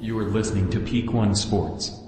You are listening to Peak One Sports.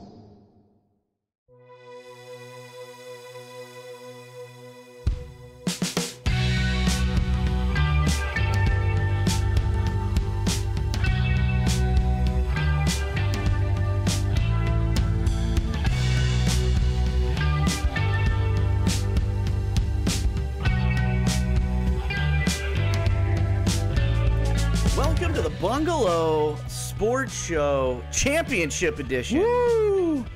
Welcome to the Bungalow Sports Show Championship Edition. Woo!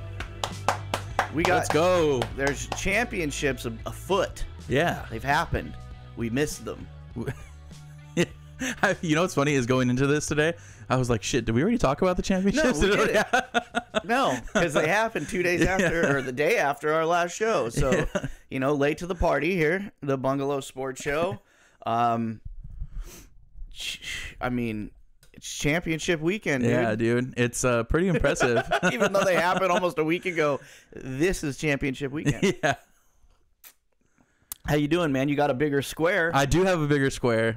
Let's go. There's championships afoot. Yeah. They've happened. We missed them. You know what's funny is going into this today, I was like, shit, did we already talk about the championships? No, we didn't. No, because they happened 2 days after, or the day after our last show. So, you know, late to the party here, the Bungalow Sports Show. I mean, it's championship weekend, dude. Yeah, dude. It's pretty impressive. Even though they happened almost a week ago, this is championship weekend. Yeah. How you doing, man? You got a bigger square. I do have a bigger square.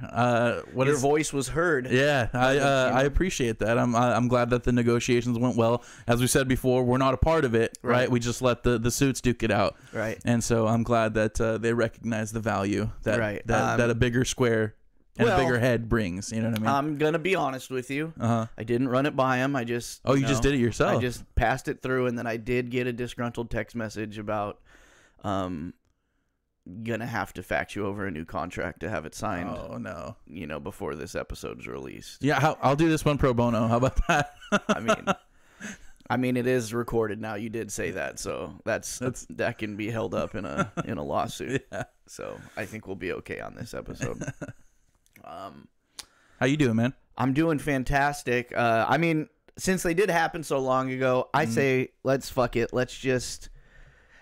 Your voice was heard. Yeah, I appreciate that. I'm glad that the negotiations went well. As we said before, we're not a part of it, right? We just let the suits duke it out. Right. And so I'm glad that they recognize the value that that a bigger square and a bigger head brings. You know what I mean? I'm going to be honest with you. I didn't run it by him. I just... Oh, you just did it yourself? I just passed it through, and then I did get a disgruntled text message about... gonna have to fax you over a new contract to have it signed. Oh no! You know, before this episode's released. Yeah, I'll do this one pro bono. How about that? I mean, it is recorded now. You did say that, so that can be held up in a lawsuit. Yeah. So I think we'll be okay on this episode. How you doing, man? I'm doing fantastic. I mean, since they did happen so long ago, I say let's fuck it. Let's just.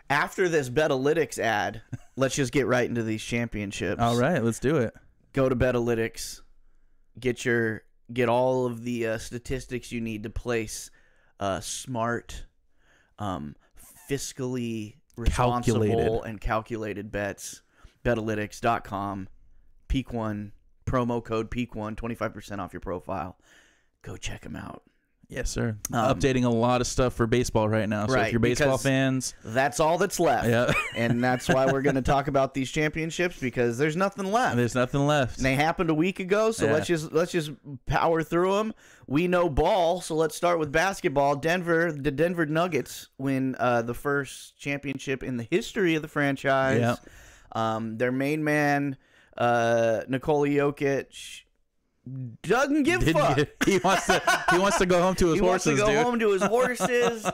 After this Betalytics ad, let's just get right into these championships. All right, let's do it. Go to Betalytics, get all of the statistics you need to place smart, fiscally responsible and calculated bets. Betalytics.com, Peak One, promo code Peak One, 25% off your profile. Go check them out. Yes, sir. Updating a lot of stuff for baseball right now. So if you're baseball fans, that's all that's left. Yeah. And that's why we're going to talk about these championships, because there's nothing left. There's nothing left. And they happened a week ago, so let's just power through them. We know ball, so let's start with basketball. The Denver Nuggets win the first championship in the history of the franchise. Yeah. Their main man, Nikola Jokic, doesn't give a fuck. He wants to go home to his horses. Home to his horses.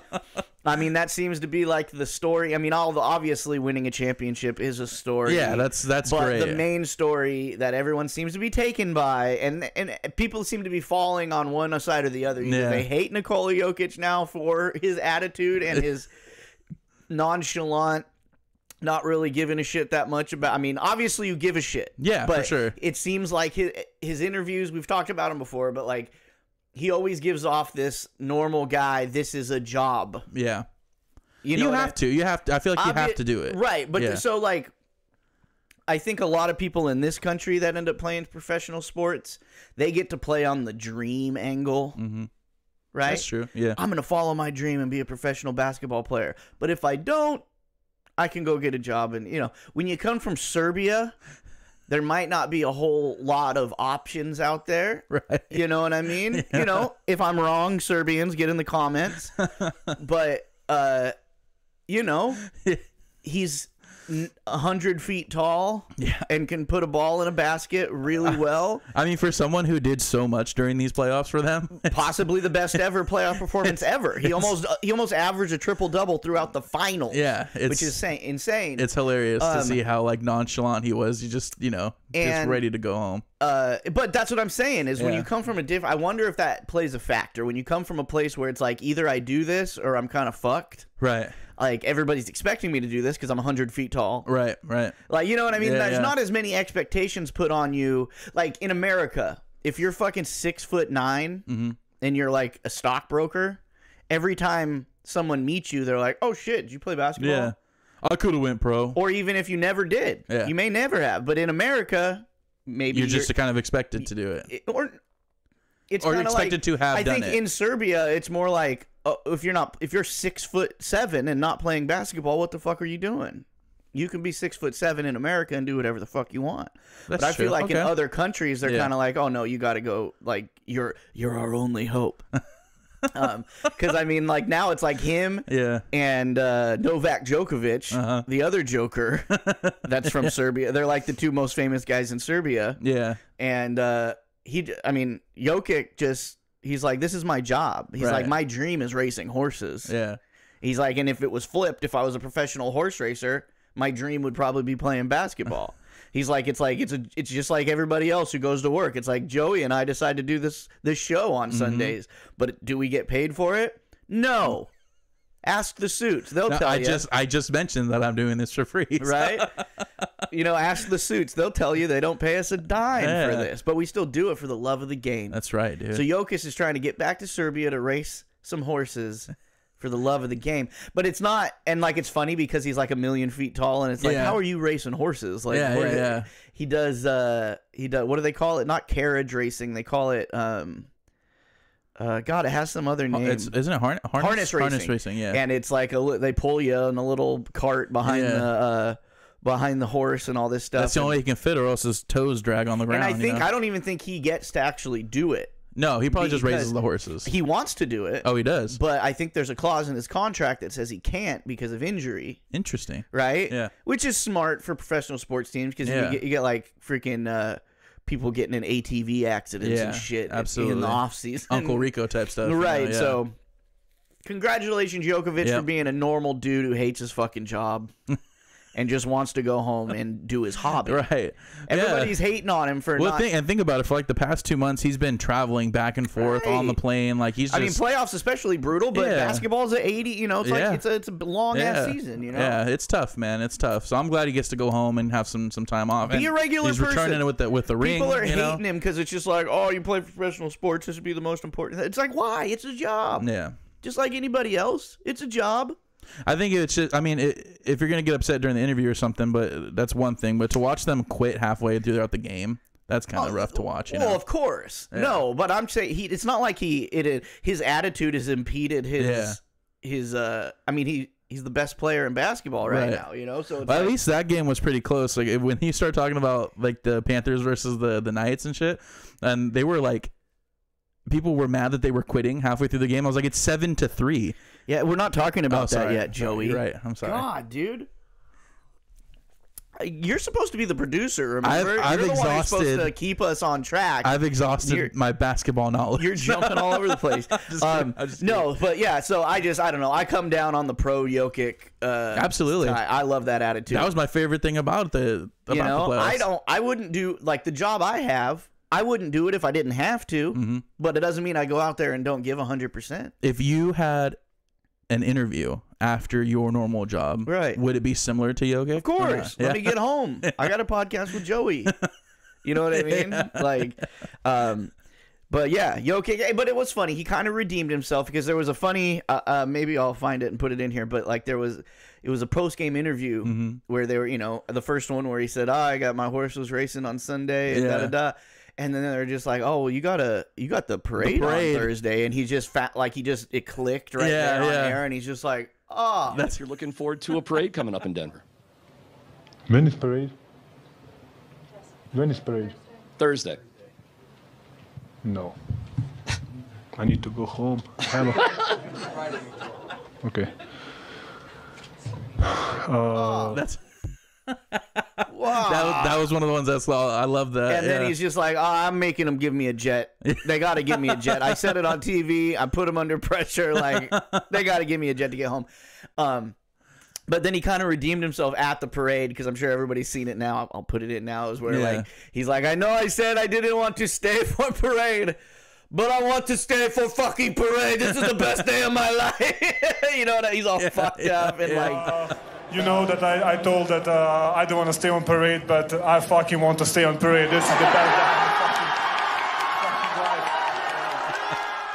I mean, that seems to be like the story. I mean, obviously winning a championship is a story. Yeah, that's but great. The main story that everyone seems to be taken by, and people seem to be falling on one side or the other. Yeah. They hate Nikola Jokic now for his attitude and his nonchalant, not really giving a shit that much about. I mean, obviously you give a shit. Yeah, but for sure. It seems like his interviews, we've talked about him before, but like he always gives off this normal guy, this is a job. Yeah. You have to. I feel like you have to do it. Right. But so like I think a lot of people in this country that end up playing professional sports, they get to play on the dream angle. Mm-hmm. Right? That's true. Yeah. I'm going to follow my dream and be a professional basketball player. But if I don't, I can go get a job. And, you know, when you come from Serbia, there might not be a whole lot of options out there. Right. You know what I mean? Yeah. You know, if I'm wrong, Serbians, get in the comments. But, you know, he's 100 feet tall and can put a ball in a basket really well. I mean, for someone who did so much during these playoffs for them, possibly the best ever playoff performance ever. He almost averaged a triple-double throughout the finals. Yeah, which is insane. It's hilarious to see how like nonchalant he was. He just, just ready to go home. But that's what I'm saying is when you come from I wonder if that plays a factor. When you come from a place where it's like either I do this or I'm kind of fucked. Right. Like, everybody's expecting me to do this because I'm 100 feet tall. Right. Like, you know what I mean? There's not as many expectations put on you. Like, in America, if you're fucking 6'9" and you're, like, a stockbroker, every time someone meets you, they're like, oh, shit, did you play basketball? Yeah. I could have went pro. Or even if you never did. Yeah. You may never have. But in America, maybe you're just kind of expected to do it. Or it's or kinda expected to have I done think it. in Serbia, it's more like if you're 6'7" and not playing basketball, what the fuck are you doing? You can be 6'7" in America and do whatever the fuck you want. That's but I true. feel like in Okay. other countries, they're Yeah. kind of like, oh no, you got to go. Like you're our only hope. Because I mean, like now it's like him Yeah. and Novak Djokovic, Uh-huh. the other Joker that's from Serbia. They're like the two most famous guys in Serbia. Yeah. And Jokic he's like, this is my job. He's Right. like, my dream is racing horses. Yeah. He's like, and if it was flipped, if I was a professional horse racer, my dream would probably be playing basketball. He's like, it's just like everybody else who goes to work. It's like Joey and I decide to do this show on Sundays, but do we get paid for it? No. Ask the Suits; they'll tell you. I just mentioned that I'm doing this for free, so. Right? Ask the Suits; they'll tell you they don't pay us a dime for this, but we still do it for the love of the game. That's right, dude. So Jokic is trying to get back to Serbia to race some horses for the love of the game. But it's not, and like it's funny because he's like 1,000,000 feet tall, and it's like, how are you racing horses? Like, yeah. He does. What do they call it? Not carriage racing. They call it. God, it has some other name. Isn't it harness racing? Harness racing, yeah. And it's like they pull you in a little cart behind the horse and all this stuff. That's the only way he can fit, or else his toes drag on the ground. And I don't even think he gets to actually do it. No, he probably just raises the horses. He wants to do it. Oh, he does? But I think there's a clause in his contract that says he can't because of injury. Interesting. Right? Yeah. Which is smart for professional sports teams because you get like freaking people getting in ATV accidents and shit absolutely. in the off season. Uncle Rico type stuff. Right. So congratulations, Djokovic, for being a normal dude who hates his fucking job. And just wants to go home and do his hobby. Right. Everybody's hating on him for not... think about it. For like the past 2 months, he's been traveling back and forth on the plane. Like he's just... I mean, playoffs especially brutal, but basketball's at 80. It's like it's a long-ass season, Yeah, it's tough, man. It's tough. So I'm glad he gets to go home and have some time off. Be a regular person. He's returning it with the ring. People are hating him because it's just like, oh, you play professional sports. This would be the most important. It's like, why? It's a job. Yeah. Just like anybody else. It's a job. I think it's just, I mean, if you're going to get upset during the interview or something, but that's one thing. But to watch them quit halfway throughout the game, that's kind of rough to watch. Well, of course. Yeah. No, but I'm saying it's not like his attitude has impeded his I mean, he's the best player in basketball right now, So it's at least that game was pretty close. Like when he started talking about like the Panthers versus the Knights and shit, and they were like, people were mad that they were quitting halfway through the game. I was like, it's 7-3. Yeah, we're not talking about that yet, Joey. You're right. I'm sorry. God, dude. You're supposed to be the producer, remember? I've You're the one who's exhausted. supposed to keep us on track. I've exhausted my basketball knowledge. You're jumping all over the place. But yeah, so I don't know. I come down on the pro Jokic. Absolutely. I love that attitude. That was my favorite thing about the playoffs. I wouldn't do, like, the job I have, I wouldn't do it if I didn't have to, but it doesn't mean I go out there and don't give 100%. If you had an interview after your normal job, would it be similar to Jokic? Of course. Let me get home. I got a podcast with Joey. You know what I mean? Like, but yeah, Jokic. But it was funny. He kind of redeemed himself because there was a funny. Maybe I'll find it and put it in here. But like, it was a post game interview where they were, the first one where he said, I got my horse was racing on Sunday and da-da-da. And then they're just like, oh, well, you got the parade on Thursday, and he's just it clicked right there on air, and he's just like, oh. You're looking forward to a parade coming up in Denver. When is parade? When is parade? Thursday. No. I need to go home. Okay. That's. Wow. That was one of the ones I saw. I love that. And then he's just like, oh, I'm making them give me a jet. They got to give me a jet. I said it on TV. I put them under pressure. Like, they got to give me a jet to get home. But then he kind of redeemed himself at the parade because I'm sure everybody's seen it now. I'll put it in now. Is where like he's like, I know I said I didn't want to stay for parade, but I want to stay for fucking parade. This is the best day of my life. He's all fucked up and like. You know that I told that I don't want to stay on parade, but I fucking want to stay on parade. This is the best day of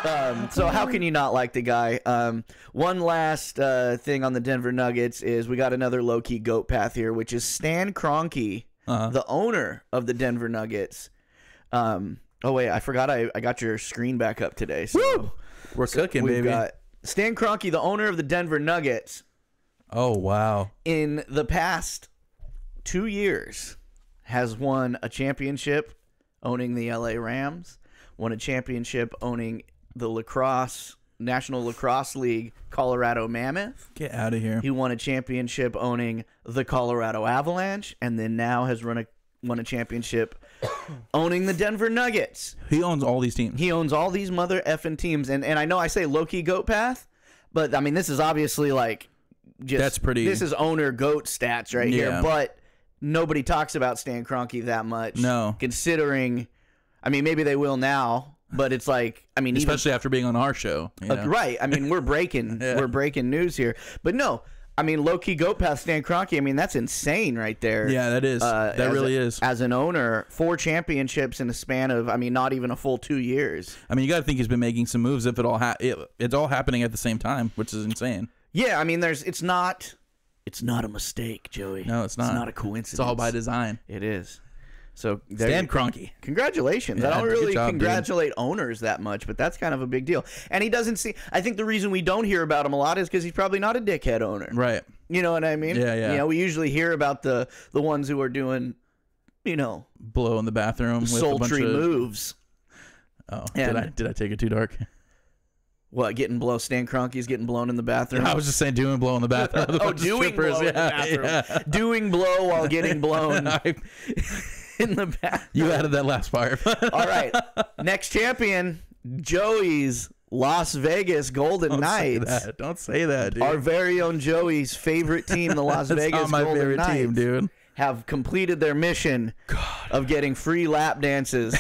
my fucking life. So how can you not like the guy? One last thing on the Denver Nuggets is we got another low-key goat path here, which is Stan Kroenke, the owner of the Denver Nuggets, Oh wait, I forgot I got your screen back up today. So Woo! We're cooking, we've baby. got Stan Kroenke, the owner of the Denver Nuggets, Oh wow. in the past 2 years has won a championship owning the LA Rams, won a championship owning the National Lacrosse League Colorado Mammoth. Get out of here. He won a championship owning the Colorado Avalanche, and then now has won a championship owning the Denver Nuggets. He owns all these teams. He owns all these mother effing teams, and I know I say low-key goat path, but I mean this is obviously like just That's pretty- This is owner goat stats right Yeah. here, but nobody talks about Stan Kroenke that much. No. Considering, I mean maybe they will now, but it's like I mean Especially after being on our show. You know? right. I mean we're breaking we're breaking news here, but no. I mean, low-key goat path Stan Kroenke, I mean, that's insane right there. Yeah, that is. That really is. As an owner, 4 championships in a span of, I mean, not even a full 2 years. I mean, you got to think he's been making some moves if it's all happening at the same time, which is insane. Yeah, I mean, it's not a mistake, Joey. No, it's not. It's not a coincidence. It's all by design. It is. So Stan Kroenke. Congratulations. Yeah, I don't good really job, congratulate owners that much, but that's kind of a big deal. And he doesn't see, I think the reason we don't hear about him a lot is because he's probably not a dickhead owner. Right. You know what I mean? Yeah, yeah. You know, we usually hear about the ones who are doing, you know, Blow in the bathroom with a bunch sultry of moves. Oh, And- did I take it too dark? What, getting blown? Stan Kroenke's getting blown in the bathroom? I was just saying doing blow in the bathroom. with a Oh, bunch of doing strippers. blow in the bathroom. Yeah. Doing blow while getting blown in the bathroom. You added that last part. All right. Next champion, Joey's Las Vegas Golden Knights. Don't say that, dude. Our very own Joey's favorite team, the Las That's Vegas not my Golden favorite Knights, team, dude. have completed their mission of getting free lap dances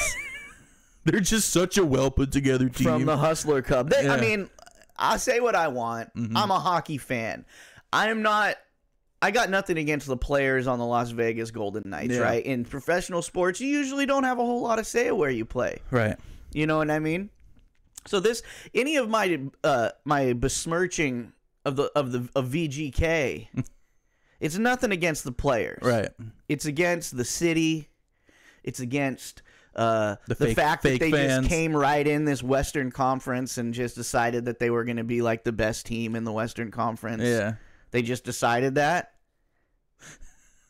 They're just such a well put together team. from the Hustler Cup. I Yeah. mean, I say what I want. I'm a hockey fan. I got nothing against the players on the Las Vegas Golden Knights, Yeah. right? In professional sports, you usually don't have a whole lot of say where you play. Right. You know what I mean? So any of my my besmirching of VGK, it's nothing against the players. Right. It's against the city. It's against the fake- fact that fake they fans. just came right in this Western Conference and just decided that they were going to be like the best team in the Western Conference. Yeah. They just decided that.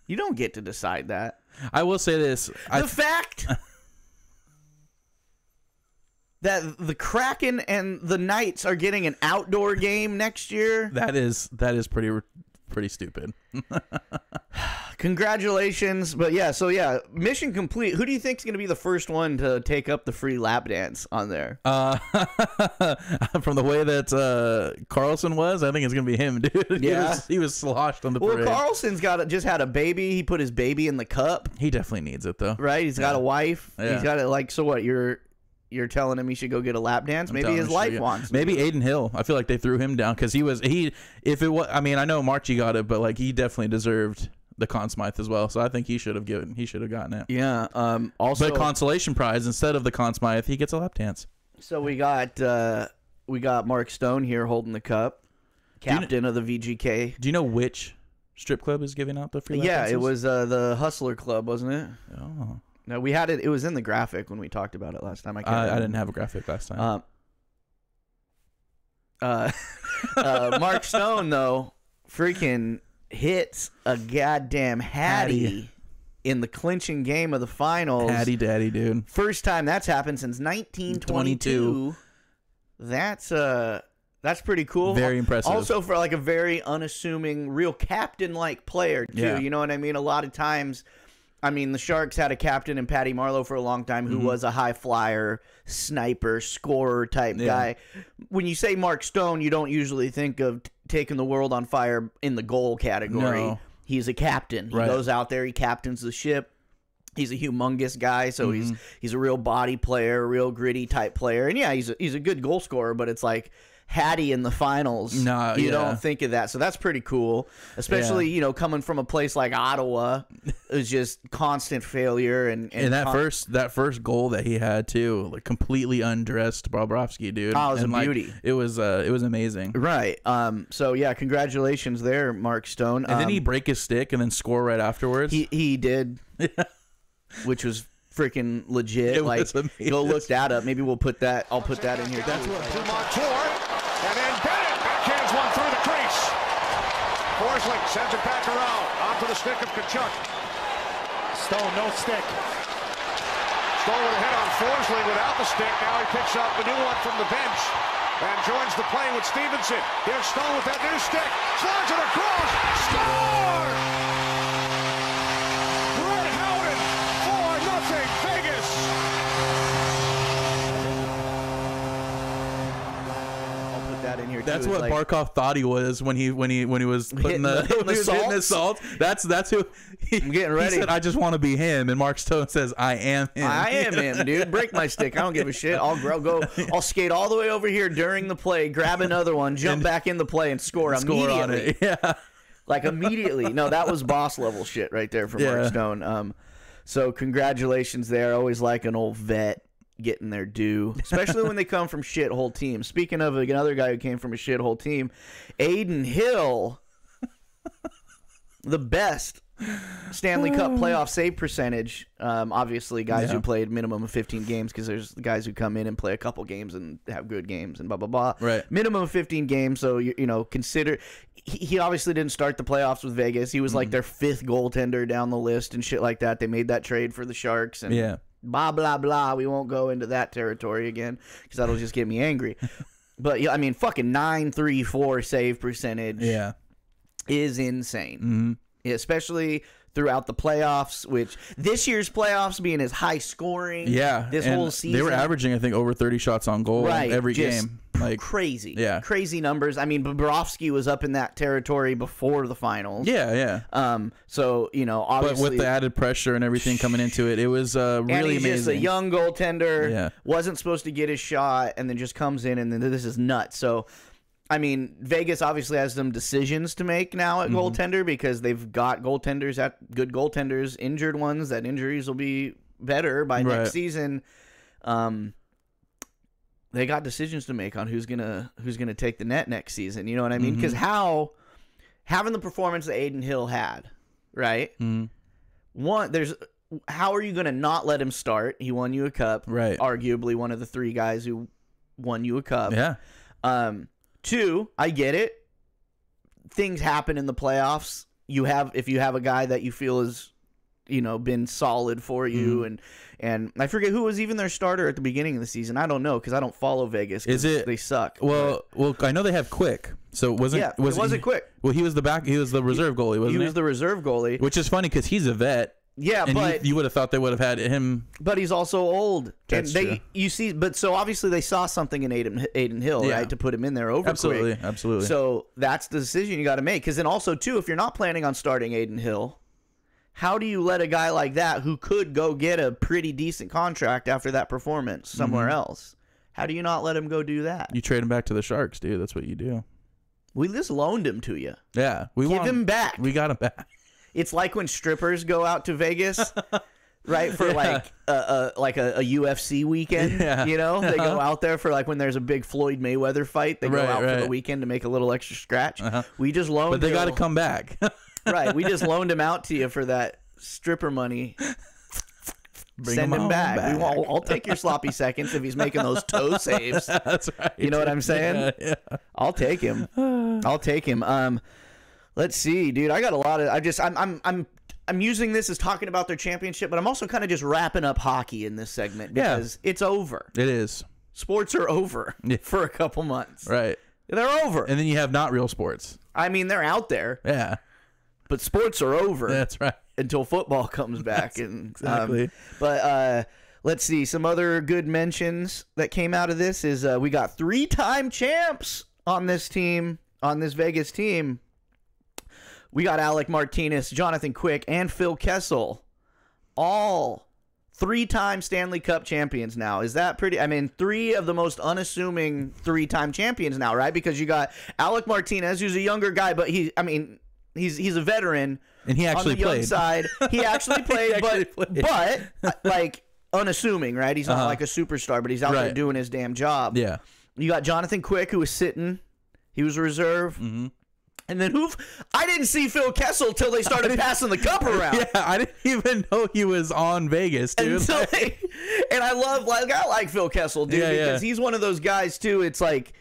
You don't get to decide that. I will say this. The fact that the Kraken and the Knights are getting an outdoor game next year. that is pretty stupid. Congratulations. But yeah, so yeah, mission complete. Who do you think is going to be the first one to take up the free lap dance on there? From the way that Carlson was, I think it's gonna be him, dude. Yeah. he was sloshed on the Well, parade. Carlson's just had a baby. He put his baby in the cup, He definitely needs it though. right? He's got a wife. Yeah. He's got it. Like, so what? You're telling him he should go get a lap dance? Maybe Telling his him life shit. wants. Maybe Aiden Hill. I feel like they threw him down because if it was, I mean, I know Marchie got it, but like he definitely deserved the Conn Smythe as well. So I think he should have gotten it. Yeah. Also, But consolation prize instead of the Conn Smythe, he gets a lap dance. so we got Mark Stone here holding the cup, captain of the VGK. Do you know which strip club is giving out the free lap Yeah, dances? it was the Hustler Club, wasn't it? Oh. No, we had it. It was in the graphic when we talked about it last time. I didn't have a graphic last time. Mark Stone though, freaking hits a goddamn Hattie in the clinching game of the finals. Hattie daddy, dude. First time that's happened since 1922. That's pretty cool. Very impressive. Also for like a very unassuming, real captain-like player too. Yeah. You know what I mean? A lot of times, I mean, the Sharks had a captain in Patty Marleau for a long time who was a high flyer, sniper, scorer type guy. When you say Mark Stone, you don't usually think of taking the world on fire in the goal category. No. He's a captain. He Right. goes out there, he captains the ship. He's a humongous guy, so he's a real body player, a real gritty type player. And yeah, he's a good goal scorer, but it's like Hattie in the finals. No, you yeah. don't think of that. So that's pretty cool. Especially, you know, coming from a place like Ottawa, is just constant failure and that first goal that he had too, like completely undressed Bobrovsky, dude. Oh, it was and a beauty. It was amazing. right. So yeah, congratulations there, Mark Stone. And then he break his stick and then score right afterwards. he did, which was freaking legit. It like, was amazing. go look that up. Maybe we'll put that. I'll put that in here. That's what to Montour, and then Bennett backhands one through the crease. Forsling sends it back around onto the stick of Kachuk. Stone, no stick. Stone with a hit on Forsling without the stick. Now he picks up a new one from the bench and joins the play with Stevenson. Here's Stone with that new stick. Slides it across. Score! Red Howden, 4-0 Vegas. I'll put that in here too. That's It's what like, Barkov thought he was when he was putting Hitting the salt. That's who. I'm getting ready. He said, "I just want to be him," and Mark Stone says, "I am him." I am him, dude. Break my stick. I don't give a shit. I'll go. I'll skate all the way over here during the play, grab another one, jump back in the play, and score Score on immediately. it. Yeah. Like immediately. No, that was boss level shit right there from Mark Stone. So congratulations there. Always like an old vet getting their due, especially when they come from shithole teams. Speaking of another guy who came from a shithole team, Aiden Hill, the best Stanley Cup playoff save percentage. Obviously, guys who played minimum of 15 games, because there's guys who come in and play a couple games and have good games and blah blah blah. Right. Minimum of 15 games. So you know, consider he obviously didn't start the playoffs with Vegas. He was like their 5th goaltender down the list and shit like that. They made that trade for the Sharks and blah blah blah. We won't go into that territory again because that'll just get me angry. But yeah, I mean, fucking 934 save percentage. Is insane. Especially throughout the playoffs, which this year's playoffs being as high scoring. This whole season. They were averaging, I think, over 30 shots on goal every game. Like crazy. Crazy numbers. I mean, Bobrovsky was up in that territory before the finals. So, you know, obviously. But with the added pressure and everything coming into it, it was really amazing. Just a young goaltender. Wasn't supposed to get his shot and then just comes in and then this is nuts. So, I mean, Vegas obviously has some decisions to make now at goaltender because they've got goaltenders, good goaltenders, injured ones. That injuries will be better by next season. They got decisions to make on who's gonna take the net next season. You know what I mean? Because having the performance that Aiden Hill had, right? How are you gonna not let him start? He won you a cup, right? Arguably one of the 3 guys who won you a cup. 2, I get it. Things happen in the playoffs. If you have a guy that you feel is, you know, been solid for you, and I forget who was even their starter at the beginning of the season. I don't know because I don't follow Vegas. They suck? Well, I know they have Quick, so it wasn't Quick. Well, he was the reserve goalie, wasn't he? He was the reserve goalie, which is funny because he's a vet. Yeah, and but you would have thought they would have had him. But he's also old. That's true. You see, but so obviously they saw something in Aiden Hill, right, to put him in there over Absolutely. So that's the decision you got to make. Because then also too, if you're not planning on starting Aiden Hill, how do you let a guy like that who could go get a pretty decent contract after that performance somewhere else? How do you not let him go do that? You trade him back to the Sharks, dude. That's what you do. We just loaned him to you. Yeah, give him back. We got him back. It's like when strippers go out to Vegas, right, for like a UFC weekend. You know, they go out there for like when there's a big Floyd Mayweather fight. They go out for the weekend to make a little extra scratch. We just loaned, but they got to come back. Right, we just loaned him out to you for that stripper money. Send him back. I'll take your sloppy seconds if he's making those toe saves. That's right. You know what I'm saying? Yeah. I'll take him. Let's see, dude. I got a lot of. I'm using this as talking about their championship, but I'm also kind of just wrapping up hockey in this segment because it's over. It is. Sports are over for a couple months. Right. They're over. And then you have not real sports. I mean, they're out there. Yeah. But sports are over. That's right. Until football comes back. Exactly. But let's see. Some other good mentions that came out of this is we got 3-time champs on this team, on this Vegas team. We got Alec Martinez, Jonathan Quick, and Phil Kessel. All 3-time Stanley Cup champions now. Is that pretty? I mean, 3 of the most unassuming 3-time champions now, right? Because you got Alec Martinez, who's a younger guy, but he's a veteran. And he actually on the played. Young side. He actually played, but like unassuming, right? He's not like a superstar, but he's out there doing his damn job. Yeah. You got Jonathan Quick, who was sitting. He was a reserve. And then I didn't see Phil Kessel till they started passing the cup around. Yeah, I didn't even know he was on Vegas, dude. And I like Phil Kessel, dude, because he's one of those guys too. It's like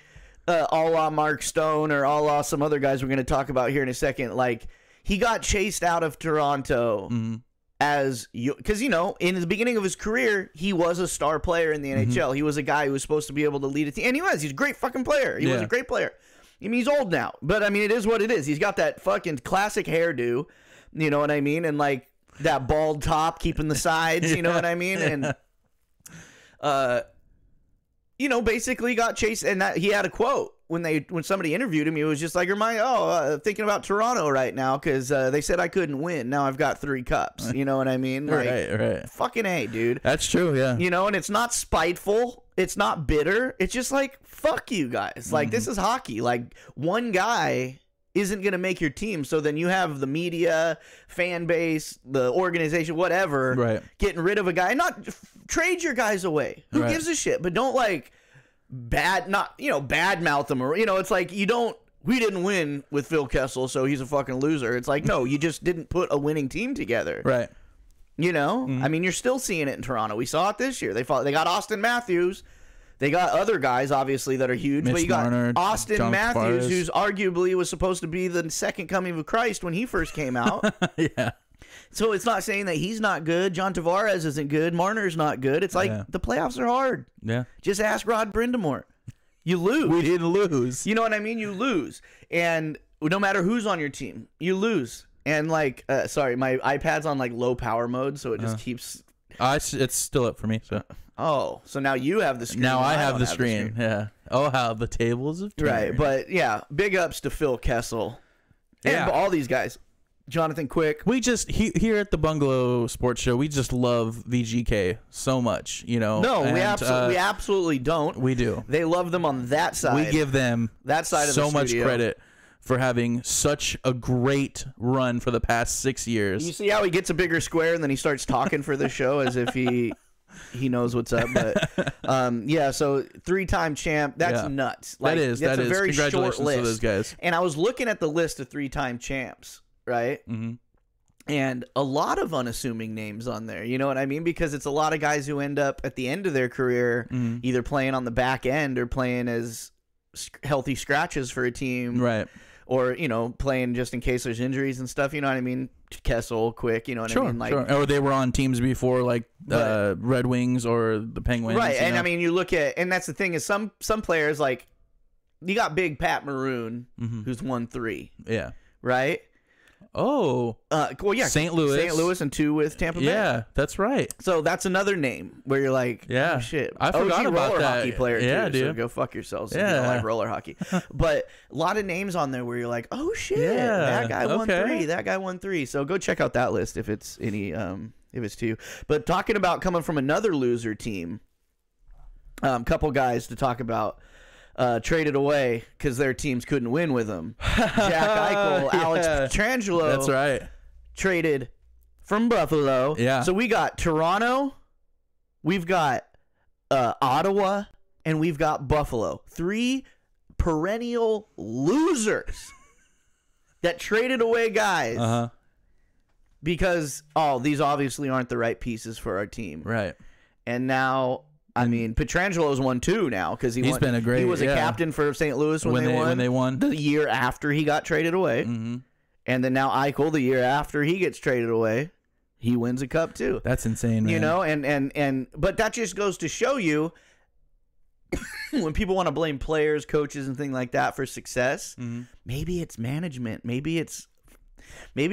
a la Mark Stone or a la some other guys we're going to talk about here in a second. Like, he got chased out of Toronto because in the beginning of his career, he was a star player in the NHL. He was a guy who was supposed to be able to lead a team, and he was. He's a great fucking player. He was a great player. I mean, he's old now, but I mean, it is what it is. He's got that fucking classic hairdo, you know what I mean? And like that bald top keeping the sides, you know what I mean? And, basically got chased. And he had a quote when somebody interviewed him. He was just like, thinking about Toronto right now because they said I couldn't win. Now I've got 3 cups. You know what I mean? Like, right. Fucking A, dude. That's true, yeah. And it's not spiteful. It's not bitter. It's just like, fuck you guys. Like, this is hockey. Like, one guy isn't going to make your team. So then you have the media, fan base, the organization, whatever, getting rid of a guy. Not trade your guys away. Who gives a shit? But don't bad mouth them. Or, it's like we didn't win with Phil Kessel, so he's a fucking loser. It's like, no, you just didn't put a winning team together. Right. I mean, you're still seeing it in Toronto. We saw it this year. They got Austin Matthews. They got other guys, obviously, that are huge. But you got Marner, Austin John Matthews, Tavares. who's arguably was supposed to be the second coming of Christ when he first came out. Yeah. So it's not saying that he's not good. John Tavares isn't good. Marner's not good. It's like the playoffs are hard. Yeah. Just ask Rod Brindamore. You lose. We didn't lose. You know what I mean? You lose. And no matter who's on your team, you lose. And sorry, my iPad's on low power mode, so it just keeps. It's still up for me. So now you have the screen. Now I have the screen. Yeah. Oh, how the tables have turned. Right, but yeah, big ups to Phil Kessel and all these guys. Jonathan Quick. We just here at the Bungalow Sports Show, we just love VGK so much, No, we absolutely don't. We do. They love them on that side. We give them that side of so the much studio. credit for having such a great run for the past 6 years. You see how he gets a bigger square and then he starts talking for the show as if he knows what's up. But so 3-time champ. That's nuts. That is. That's a very Congratulations short list. to those guys. And I was looking at the list of 3-time champs, right? Mm-hmm. And a lot of unassuming names on there. You know what I mean? Because it's a lot of guys who end up at the end of their career either playing on the back end or playing as healthy scratches for a team. Right. Or, playing just in case there's injuries and stuff, you know what I mean? Kessel, Quick, you know what I mean? Sure. Or they were on teams before, Red Wings or the Penguins. Right, and I mean, you look at, and that's the thing is some players, you got big Pat Maroon, who's won 3. Yeah. Right? Oh. Well, yeah. St. Louis and 2 with Tampa Bay. Yeah, that's right. So that's another name where you're like, oh, shit. I forgot about roller that. Hockey player, yeah, too, dude. so go fuck yourselves if you don't like roller hockey. But a lot of names on there where you're like, oh, shit, that guy won 3. That guy won 3. So go check out that list if it's any, if it's to you. But talking about coming from another loser team, couple guys to talk about. Traded away because their teams couldn't win with them. Jack Eichel, Alex Pietrangelo. That's right. Traded from Buffalo. Yeah. So we got Toronto, we've got Ottawa, and we've got Buffalo. 3 perennial losers that traded away guys because these obviously aren't the right pieces for our team. Right. And now. I mean, Pietrangelo's won 2 now because he's been a great. He was a captain for St. Louis when they won the year after he got traded away, and then now Eichel the year after he gets traded away, he wins a cup too. That's insane, man. And but that just goes to show you when people want to blame players, coaches, and things like that for success. Maybe it's management. Maybe it has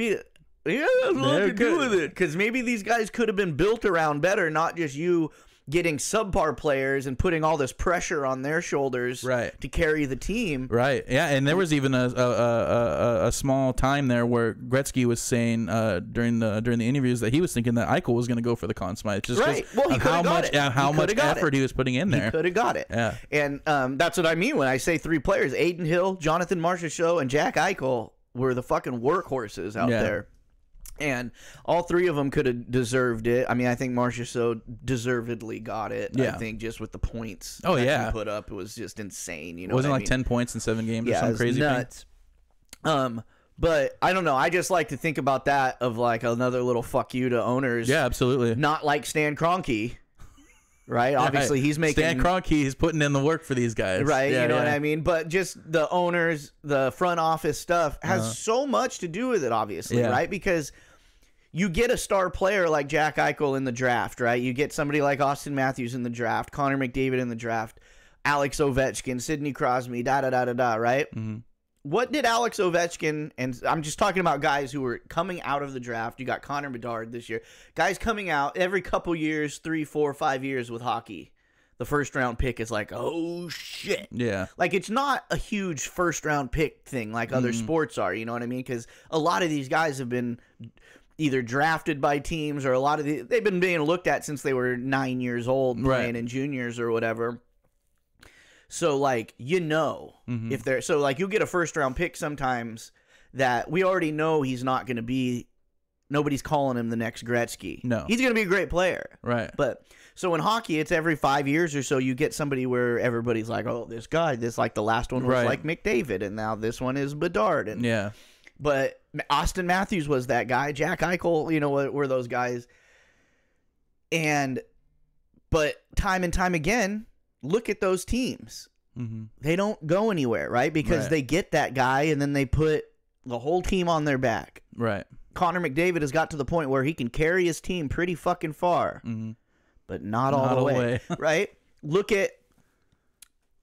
a lot to do with it because maybe these guys could have been built around better, not just you. Getting subpar players and putting all this pressure on their shoulders to carry the team. Right. Yeah, and there was even a small time there where Gretzky was saying during the interviews that he was thinking that Eichel was going to go for the Conn Smythe. Just well, he how much it. How much effort he was putting in there. He could have got it. Yeah. And that's what I mean when I say 3 players: Aiden Hill, Jonathan Marchessault, and Jack Eichel were the fucking workhorses out there. And all 3 of them could have deserved it. I mean, I think Marchessault deservedly got it. I think just with the points he put up, it was just insane. You know, wasn't 10 points in 7 games or something crazy. Nuts. But I don't know. I just like to think about that of like another little fuck you to owners. Yeah, absolutely. Not like Stan Kroenke, right? Obviously, Right. he's making Stan Kroenke. He's putting in the work for these guys, right. Yeah, you know yeah. what I mean? But just the owners, the front office stuff has so much to do with it. Obviously, Yeah. right? Because you get a star player like Jack Eichel in the draft, right? You get somebody like Austin Matthews in the draft, Connor McDavid in the draft, Alex Ovechkin, Sidney Crosby, da-da-da-da-da, right? Mm-hmm. What did Alex Ovechkin, and I'm just talking about guys who were coming out of the draft. You got Connor Bedard this year. Guys coming out every couple years, 3, 4, 5 years with hockey. The first round pick is like, oh, shit. Yeah. Like, it's not a huge first round pick thing like other sports are, you know what I mean? Because a lot of these guys have been either drafted by teams or they've been being looked at since they were 9 years old playing in juniors or whatever. So, like, if they're so, like, you'll get a first round pick sometimes that we already know he's not going to be, nobody's calling him the next Gretzky. No. He's going to be a great player. Right. But so in hockey, it's every 5 years or so you get somebody where everybody's like, oh, this guy, like the last one was Right. like McDavid, and now this one is Bedard. And Yeah. but Austin Matthews was that guy. Jack Eichel, were those guys. But time and time again, look at those teams. Mm-hmm. They don't go anywhere, right? Because Right. they get that guy and then they put the whole team on their back. Right. Connor McDavid has got to the point where he can carry his team pretty fucking far, but not all the way. Right? Look at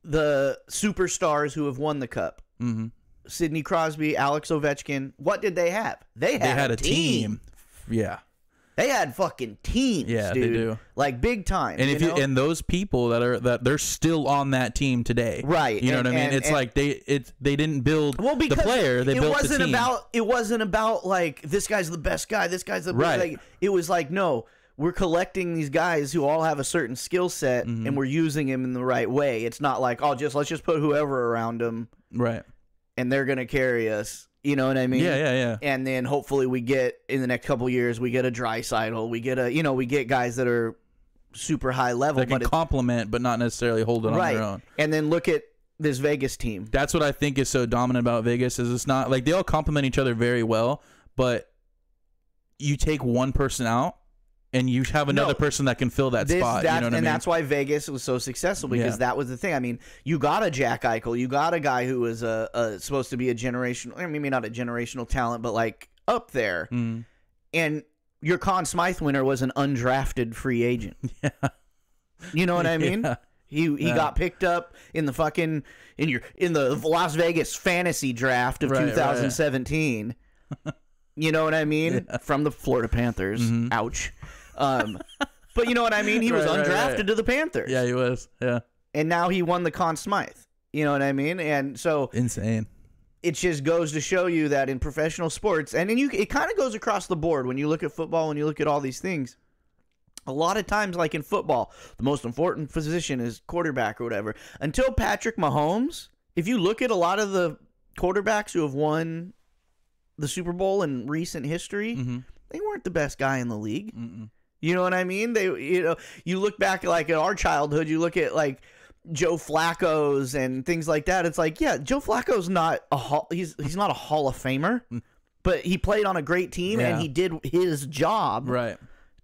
the superstars who have won the cup. Mm-hmm. Sidney Crosby, Alex Ovechkin. What did they have? They had a team. Yeah. They had fucking teams, Yeah, dude. they do. Like big time. And know? and those people that they're still on that team today, Right. You know what I mean? And- It's and- like they didn't build Well, because the player, they built the team. it wasn't about like this guy's the best guy, this guy's the best. Right. Like, it was like, no, we're collecting these guys who all have a certain skill set and we're using them in the right way. It's not like, let's just put whoever around them Right. and they're gonna carry us. You know what I mean? Yeah. And then hopefully we get in the next couple of years, we get a Draisaitl, we get guys that are super high level, That can but complement, but not necessarily hold it on right. their own. And then look at this Vegas team. That's what I think is so dominant about Vegas is it's not like they all complement each other very well, but you take one person out and you have another person that can fill that spot. You know what I mean? That's why Vegas was so successful because that was the thing. I mean, you got a Jack Eichel, you got a guy who was supposed to be a generational, maybe not a generational talent, but like up there. And your Conn Smythe winner was an undrafted free agent. Yeah. You know what I mean? Yeah. He got picked up in the fucking in the Las Vegas fantasy draft of 2017. You know what I mean? Yeah. From the Florida Panthers. Ouch. But you know what I mean? He was undrafted to the Panthers. Yeah, he was. Yeah. And now he won the Conn Smythe. You know what I mean? And so Insane. it just goes to show you that in professional sports, and then it kind of goes across the board when you look at football, when you look at all these things. A lot of times, like in football, the most important position is quarterback or whatever. Until Patrick Mahomes, if you look at a lot of the quarterbacks who have won the Super Bowl in recent history, they weren't the best guy in the league. You know what I mean? You look back like at our childhood, you look at like Joe Flacco's and things like that. It's like, yeah, Joe Flacco's not he's not a Hall of Famer, but he played on a great team and he did his job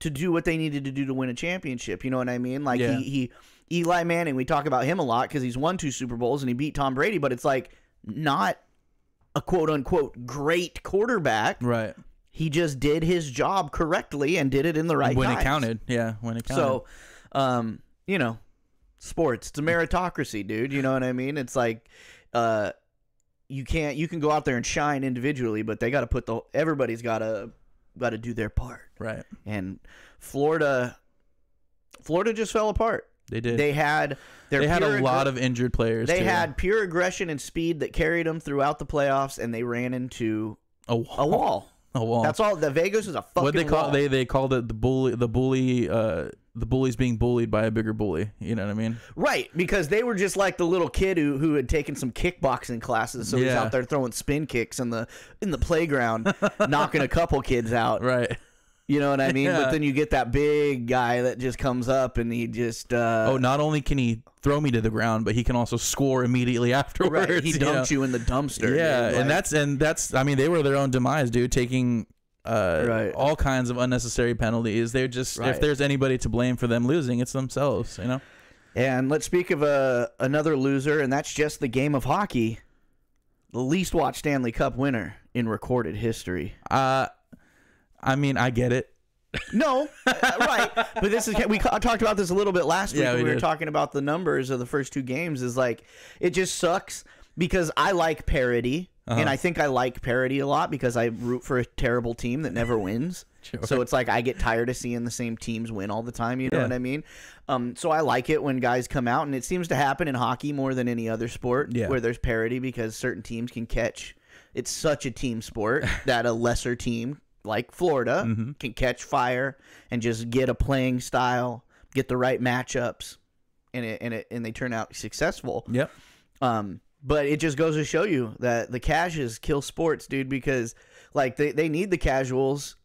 to do what they needed to do to win a championship. You know what I mean? Like he Eli Manning, we talk about him a lot because he's won 2 Super Bowls and he beat Tom Brady, but it's like not a quote unquote great quarterback. Right. He just did his job correctly and did it in the right when times. it counted. Yeah, when it counted. So, you know, sports, it's a meritocracy, dude. You know what I mean? It's like you can go out there and shine individually, but they got to everybody's got to do their part. Right. And Florida just fell apart. They did. They had a lot of injured players. They too. had pure aggression and speed that carried them throughout the playoffs, and they ran into a wall. A wall. That's all. The Vegas is a fucking what they call wall. they called it the bullies being bullied by a bigger bully. You know what I mean? Right, because they were just like the little kid who had taken some kickboxing classes, so he's out there throwing spin kicks in the playground, knocking a couple kids out. Right. You know what I mean? Yeah. But then you get that big guy that just comes up and he just not only can he throw me to the ground, but he can also score immediately afterwards. right, he dumps you in the dumpster. Yeah, dude. and that's I mean, they were their own demise, dude, taking all kinds of unnecessary penalties. They're just if there's anybody to blame for them losing, it's themselves, you know. And let's speak of another loser, and that's just the game of hockey. The least watched Stanley Cup winner in recorded history. I mean, I get it. No, right. But this is we talked about this a little bit last week when we were talking about the numbers of the first two games. Is like it just sucks because I like parity, and I think I like parity a lot because I root for a terrible team that never wins. Sure. So it's like I get tired of seeing the same teams win all the time. You know what I mean? So I like it when guys come out, and it seems to happen in hockey more than any other sport where there's parity because certain teams can catch. It's such a team sport that a lesser team like Florida can catch fire and just get a playing style, get the right matchups, and they turn out successful. Yep. But it just goes to show you that the cashes kill sports, dude, because like they need the casuals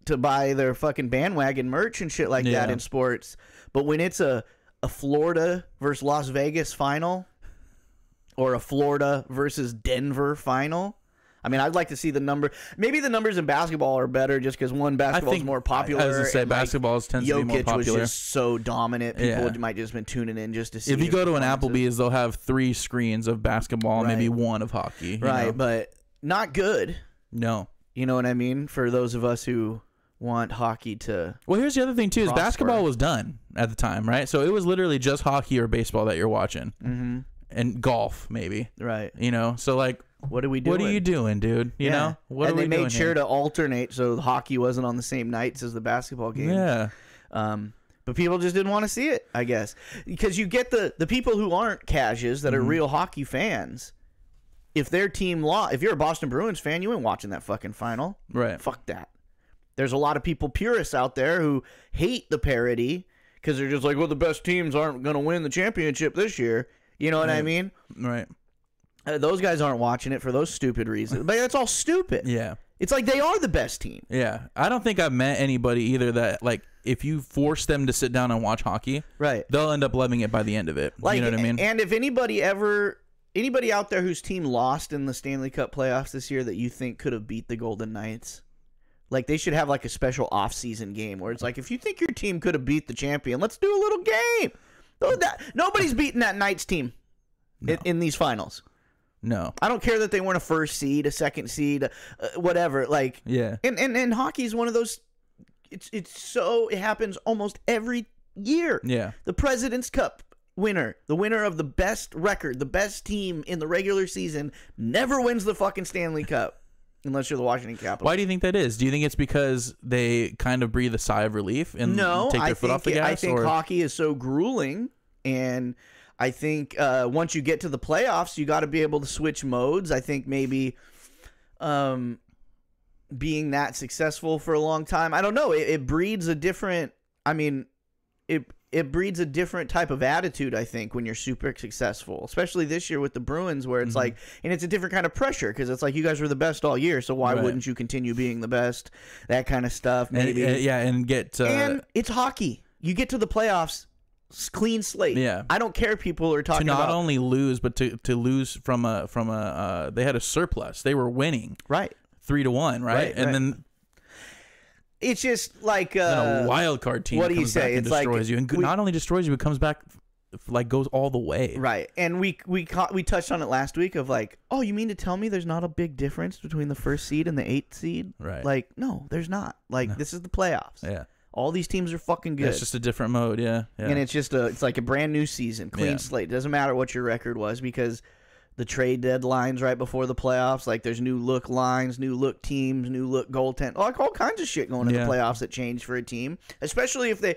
to buy their fucking bandwagon merch and shit like that in sports. But when it's a Florida versus Las Vegas final or a Florida versus Denver final, I mean, I'd like to see the number. Maybe the numbers in basketball are better just because basketball is more popular. I was going to say basketball tends to be more popular. Jokic was just so dominant. People might just been tuning in just to see. If you go to an Applebee's, they'll have 3 screens of basketball and maybe 1 of hockey. Right, know? But not good. No. You know what I mean? For those of us who want hockey to Well, here's the other thing, too, is prosper. basketball was done at the time, right? So it was literally just hockey or baseball that you're watching. Mm-hmm. And golf, maybe. Right. You know? So, like, what are we doing? What are you doing, dude? You know? What and are they we doing made sure here? to alternate so the hockey wasn't on the same nights as the basketball games. Yeah. But people just didn't want to see it, I guess. Because you get the people who aren't cashes that are real hockey fans. If their team lost, if you're a Boston Bruins fan, you ain't watching that fucking final. Right. Fuck that. There's a lot of people, purists out there, who hate the parity because they're just like, well, the best teams aren't going to win the championship this year. You know what I mean? Right. Those guys aren't watching it for those stupid reasons. But that's all stupid. Yeah. It's like they are the best team. Yeah. I don't think I've met anybody either that, like, if you force them to sit down and watch hockey, right, they'll end up loving it by the end of it. Like, you know what I mean? And if anybody out there whose team lost in the Stanley Cup playoffs this year that you think could have beat the Golden Knights, like, they should have like a special off-season game where it's like, if you think your team could have beat the champion, let's do a little game. Nobody's beating that Knights team in these finals. No. I don't care that they weren't a first seed, a second seed, whatever. Like, yeah. And hockey is one of those. It happens almost every year. Yeah. The President's Cup winner, the winner of the best record, the best team in the regular season, never wins the fucking Stanley Cup unless you're the Washington Capitals. Why do you think that is? Do you think it's because they kind of breathe a sigh of relief and take their foot off the gas? I think hockey is so grueling, and I think once you get to the playoffs, you got to be able to switch modes. I think maybe being that successful for a long time, I don't know. It breeds a different. I mean, it breeds a different type of attitude, I think, when you're super successful, especially this year with the Bruins, where it's like, and it's a different kind of pressure because it's like you guys were the best all year, so why wouldn't you continue being the best? That kind of stuff, maybe. And it's hockey. You get to the playoffs. Clean slate. Yeah, I don't care. People are talking to not about only lose, but to lose from a they had a surplus. They were winning 3-1, right? And then it's just like a wild card team. What do you comes say? back and It's destroys you, and not only destroys you, but comes back like goes all the way. Right. And we touched on it last week of like, oh, you mean to tell me there's not a big difference between the first seed and the 8th seed? Right. Like, no, there's not. Like, this is the playoffs. Yeah. All these teams are fucking good. It's just a different mode, yeah. And it's like a brand new season, clean slate. It doesn't matter what your record was because the trade deadlines right before the playoffs, like there's new look lines, new look teams, new look goaltend, like all kinds of shit going in the playoffs that change for a team, especially if they.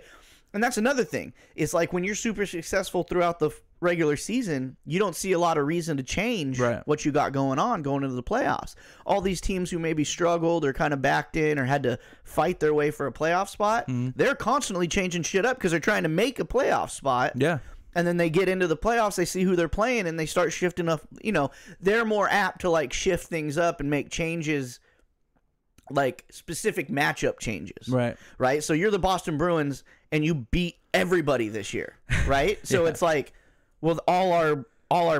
And that's another thing. It's like when you're super successful throughout the regular season, you don't see a lot of reason to change what you got going into the playoffs. All these teams who maybe struggled or kind of backed in or had to fight their way for a playoff spot, they're constantly changing shit up because they're trying to make a playoff spot. Yeah. And then they get into the playoffs, they see who they're playing, and they start shifting up. You know, they're more apt to like shift things up and make changes like specific matchup changes. Right. Right. So you're the Boston Bruins and you beat everybody this year. Right. So it's like, well, all our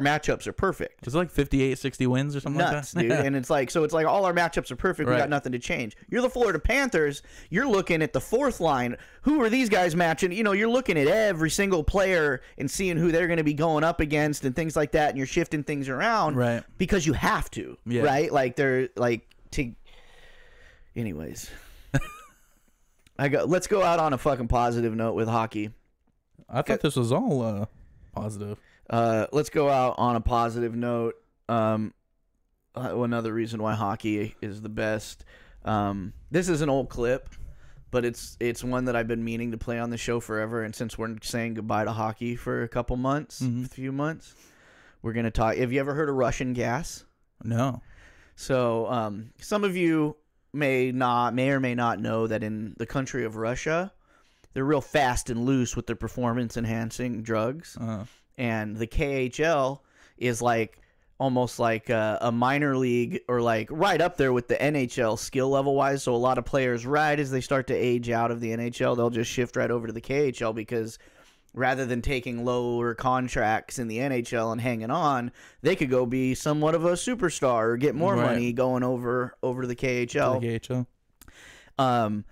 matchups are perfect. It's like 58, 60 wins or something Nuts, like that. dude. And it's like, so it's like all our matchups are perfect. We Right. got nothing to change. You're the Florida Panthers. You're looking at the fourth line. Who are these guys matching? You know, you're looking at every single player and seeing who they're going to be going up against and things like that. And you're shifting things around. Right. Because you have to. Yeah. Right. Like they're like to. Anyways, let's go out on a fucking positive note with hockey. I thought this was all positive. Let's go out on a positive note. Another reason why hockey is the best. This is an old clip, but it's one that I've been meaning to play on the show forever. And since we're saying goodbye to hockey for a couple months, a few months, we're gonna talk. Have you ever heard of Russian gas? No. So some of you may or may not know that in the country of Russia, they're real fast and loose with their performance enhancing drugs. And the KHL is like almost like a minor league, or like right up there with the NHL skill level wise. So a lot of players, right as they start to age out of the NHL, they'll just shift right over to the KHL, because rather than taking lower contracts in the NHL and hanging on, they could go be somewhat of a superstar or get more money going over to the KHL. The KHL.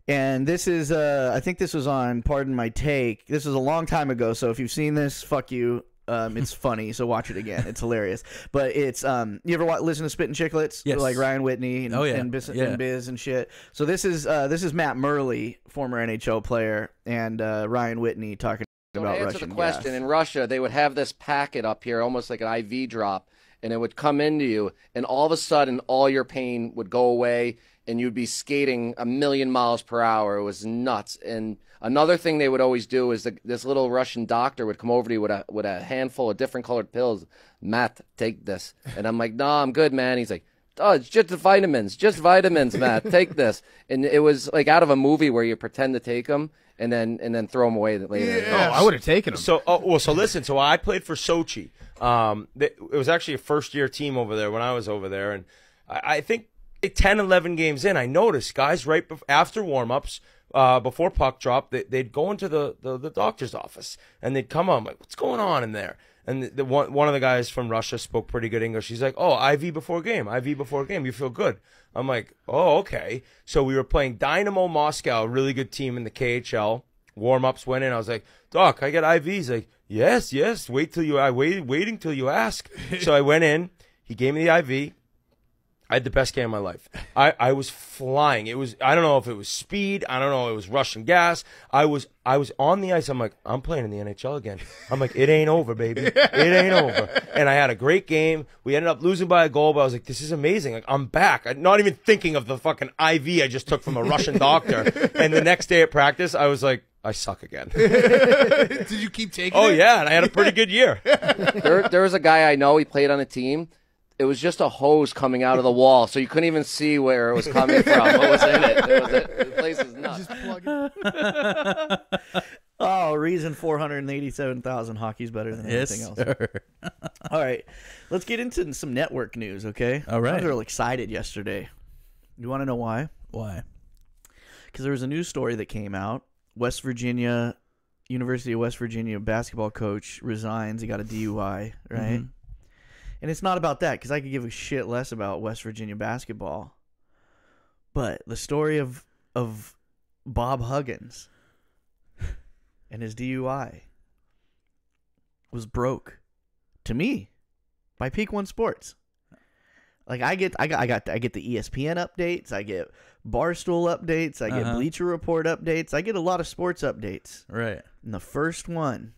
And this is, I think this was on Pardon My Take. This was a long time ago, so if you've seen this, fuck you. It's funny, so watch it again. It's hilarious. But it's, you ever listen to Spittin' Chicklets? Yes. Like Ryan Whitney and, and Yeah. Biz and shit. So this is Matt Murley, former NHL player, and Ryan Whitney talking about to answer Russian the question, gas. in Russia, they would have this packet up here, almost like an IV drop, and it would come into you, and all of a sudden, all your pain would go away, and you'd be skating 1,000,000 miles per hour. It was nuts. And another thing they would always do is this little Russian doctor would come over to you with a handful of different colored pills. Matt, take this. And I'm like, nah, I'm good, man. He's like, oh, it's just vitamins, Matt. Take this. And it was like out of a movie where you pretend to take them and then throw them away later. Yeah. Oh, I would have taken them. So listen. So I played for Sochi. It was actually a first-year team over there when I was over there, and I think 10, 11 games in, I noticed guys right after warm-ups, before puck drop, they'd go into the doctor's office, and they'd come on, like, what's going on in there? And one of the guys from Russia spoke pretty good English. He's like, oh, IV before game, you feel good. I'm like, oh, okay. So we were playing Dynamo Moscow, a really good team in the KHL. Warm-ups went in. I was like, Doc, I got IVs. Like, yes, waiting till you ask. So I went in. He gave me the IV. I had the best game of my life. I was flying. I don't know if it was speed. I don't know if it was Russian gas. I was on the ice. I'm like, I'm playing in the NHL again. I'm like, it ain't over, baby. It ain't over. And I had a great game. We ended up losing by a goal, but I was like, this is amazing. Like, I'm back. I'm not even thinking of the fucking IV I just took from a Russian doctor. And the next day at practice, I was like, I suck again. Did you keep taking it? Oh, yeah, and I had a pretty good year. There was a guy I know, he played on a team. It was just a hose coming out of the wall, so you couldn't even see where it was coming from, what was in it. The place was nuts. Just plug it. Oh, reason 487,000. Hockey's better than anything else. All right, let's get into some network news, okay? All right. I was real excited yesterday. You want to know why? Why? Because there was a news story that came out. University of West Virginia basketball coach resigns. He got a DUI, right? Mm-hmm. And it's not about that, because I could give a shit less about West Virginia basketball. But the story of Bob Huggins and his DUI was broke to me by Peak One Sports. Like I get the ESPN updates, I get Barstool updates, I get Bleacher Report updates, I get a lot of sports updates. Right. And the first one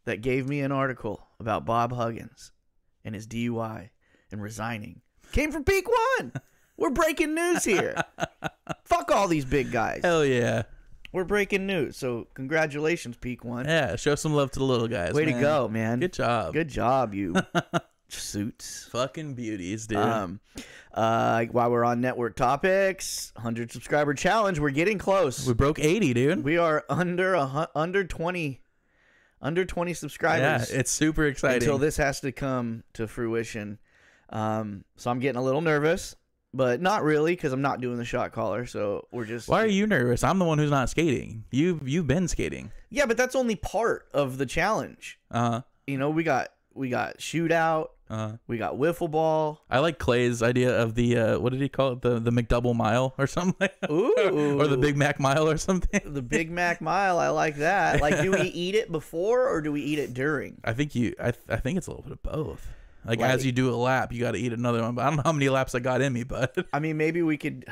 that gave me an article about Bob Huggins and his DUI and resigning came from Peak One. We're breaking news here. Fuck all these big guys. Hell yeah. We're breaking news. So congratulations, Peak One. Yeah, show some love to the little guys. Way to go, man. Good job. Good job, you suits. Fucking beauties, dude. While we're on network topics, 100 subscriber challenge. We're getting close. We broke 80, dude. We are under 20 subscribers. Yeah, it's super exciting. Until this has to come to fruition. So I'm getting a little nervous. but not really because I'm not doing the shot caller. So we're just. Why are you nervous? I'm the one who's not skating. You've been skating. Yeah, but that's only part of the challenge. You know, we got shootout. We got wiffle ball. I like Clay's idea of the what did he call it? The McDouble mile or something like that. Ooh. Or the Big Mac mile or something. The Big Mac mile. I like that. Like, do we eat it before or do we eat it during? I think I think it's a little bit of both. Like as you do a lap, you got to eat another one. But I don't know how many laps I got in me, but I mean, maybe we could.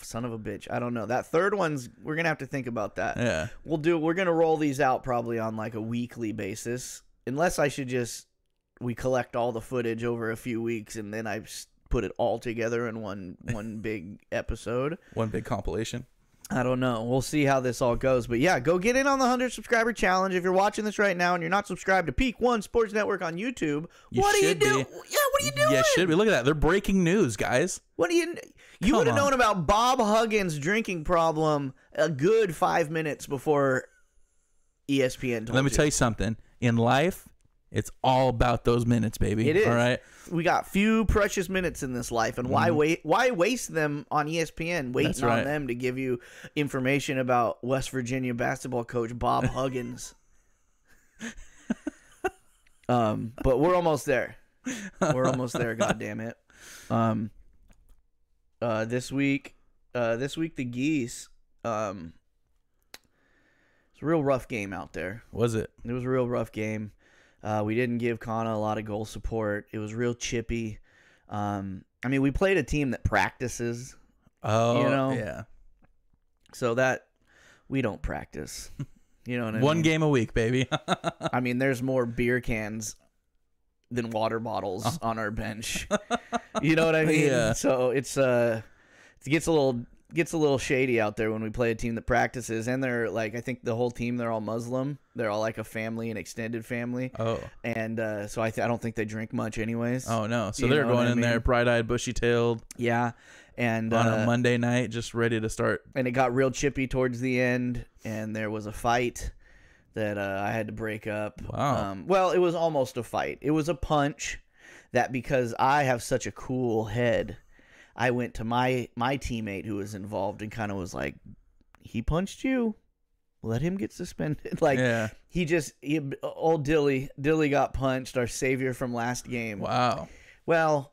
Son of a bitch. I don't know. That third one's, we're gonna have to think about that. Yeah. We're gonna roll these out probably on like a weekly basis, unless we collect all the footage over a few weeks and then I put it all together in one big episode. One big compilation. I don't know. We'll see how this all goes. But yeah, go get in on the 100 subscriber challenge. If you're watching this right now and you're not subscribed to Peak One Sports Network on YouTube, what are you doing? Yeah, what are you doing? Yeah, should be. Look at that. They're breaking news, guys. What do you would have known about Bob Huggins' drinking problem a good 5 minutes before ESPN told you. Let me tell you something. In life, it's all about those minutes, baby. It is. All right. We got few precious minutes in this life, and why waste them on ESPN, waiting on them to give you information about West Virginia basketball coach Bob Huggins? But we're almost there. We're almost there. God damn it. This week the Geese. It's a real rough game out there. Was it? It was a real rough game. We didn't give Kana a lot of goal support. It was real chippy. I mean, we played a team that practices. Oh, you know? Yeah. So that we don't practice. You know what I mean? One game a week, baby. I mean, there's more beer cans than water bottles on our bench. You know what I mean? Yeah. So it gets a little shady out there when we play a team that practices, and they're like, I think the whole team, they're all Muslim. They're all like a family, an extended family. Oh. And so I don't think they drink much anyways. Oh no. So they're going in there bright-eyed, bushy-tailed. Yeah. And on a Monday night, just ready to start. And it got real chippy towards the end, and there was a fight that I had to break up. Wow. Well, it was almost a fight. It was a punch that, because I have such a cool head, I went to my teammate who was involved and kind of was like, he punched you, let him get suspended. Like, yeah. Old Dilly got punched, our savior from last game. Wow. Well,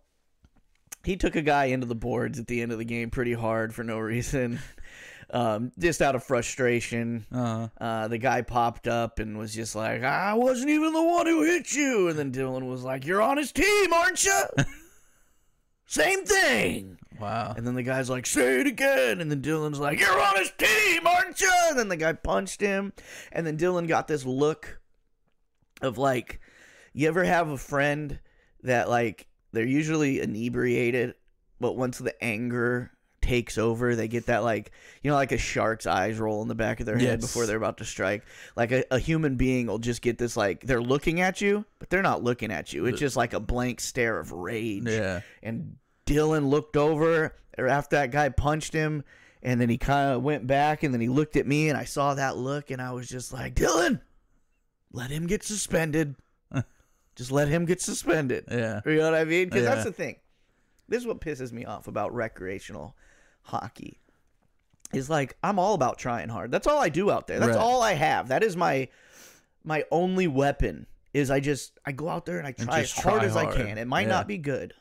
he took a guy into the boards at the end of the game pretty hard for no reason. Just out of frustration. The guy popped up and was just like, I wasn't even the one who hit you. And then Dylan was like, you're on his team, aren't you? Same thing. Wow. And then the guy's like, say it again. And then Dylan's like, you're on his team, aren't you? And then the guy punched him. And then Dylan got this look of like, you ever have a friend that like, they're usually inebriated, but once the anger takes over, they get that like, you know, like a shark's eyes roll in the back of their head before they're about to strike. Like a human being will just get this, like, they're looking at you, but they're not looking at you. It's just like a blank stare of rage. Yeah. And Dylan looked over after that guy punched him, and then he kind of went back, and then he looked at me, and I saw that look, and I was just like, Dylan, let him get suspended. Just let him get suspended. Yeah. You know what I mean? Because that's the thing. This is what pisses me off about recreational hockey. Is like, I'm all about trying hard. That's all I do out there. That's all I have. That is my only weapon. Is I go out there and I try as hard as I can. It might not be good,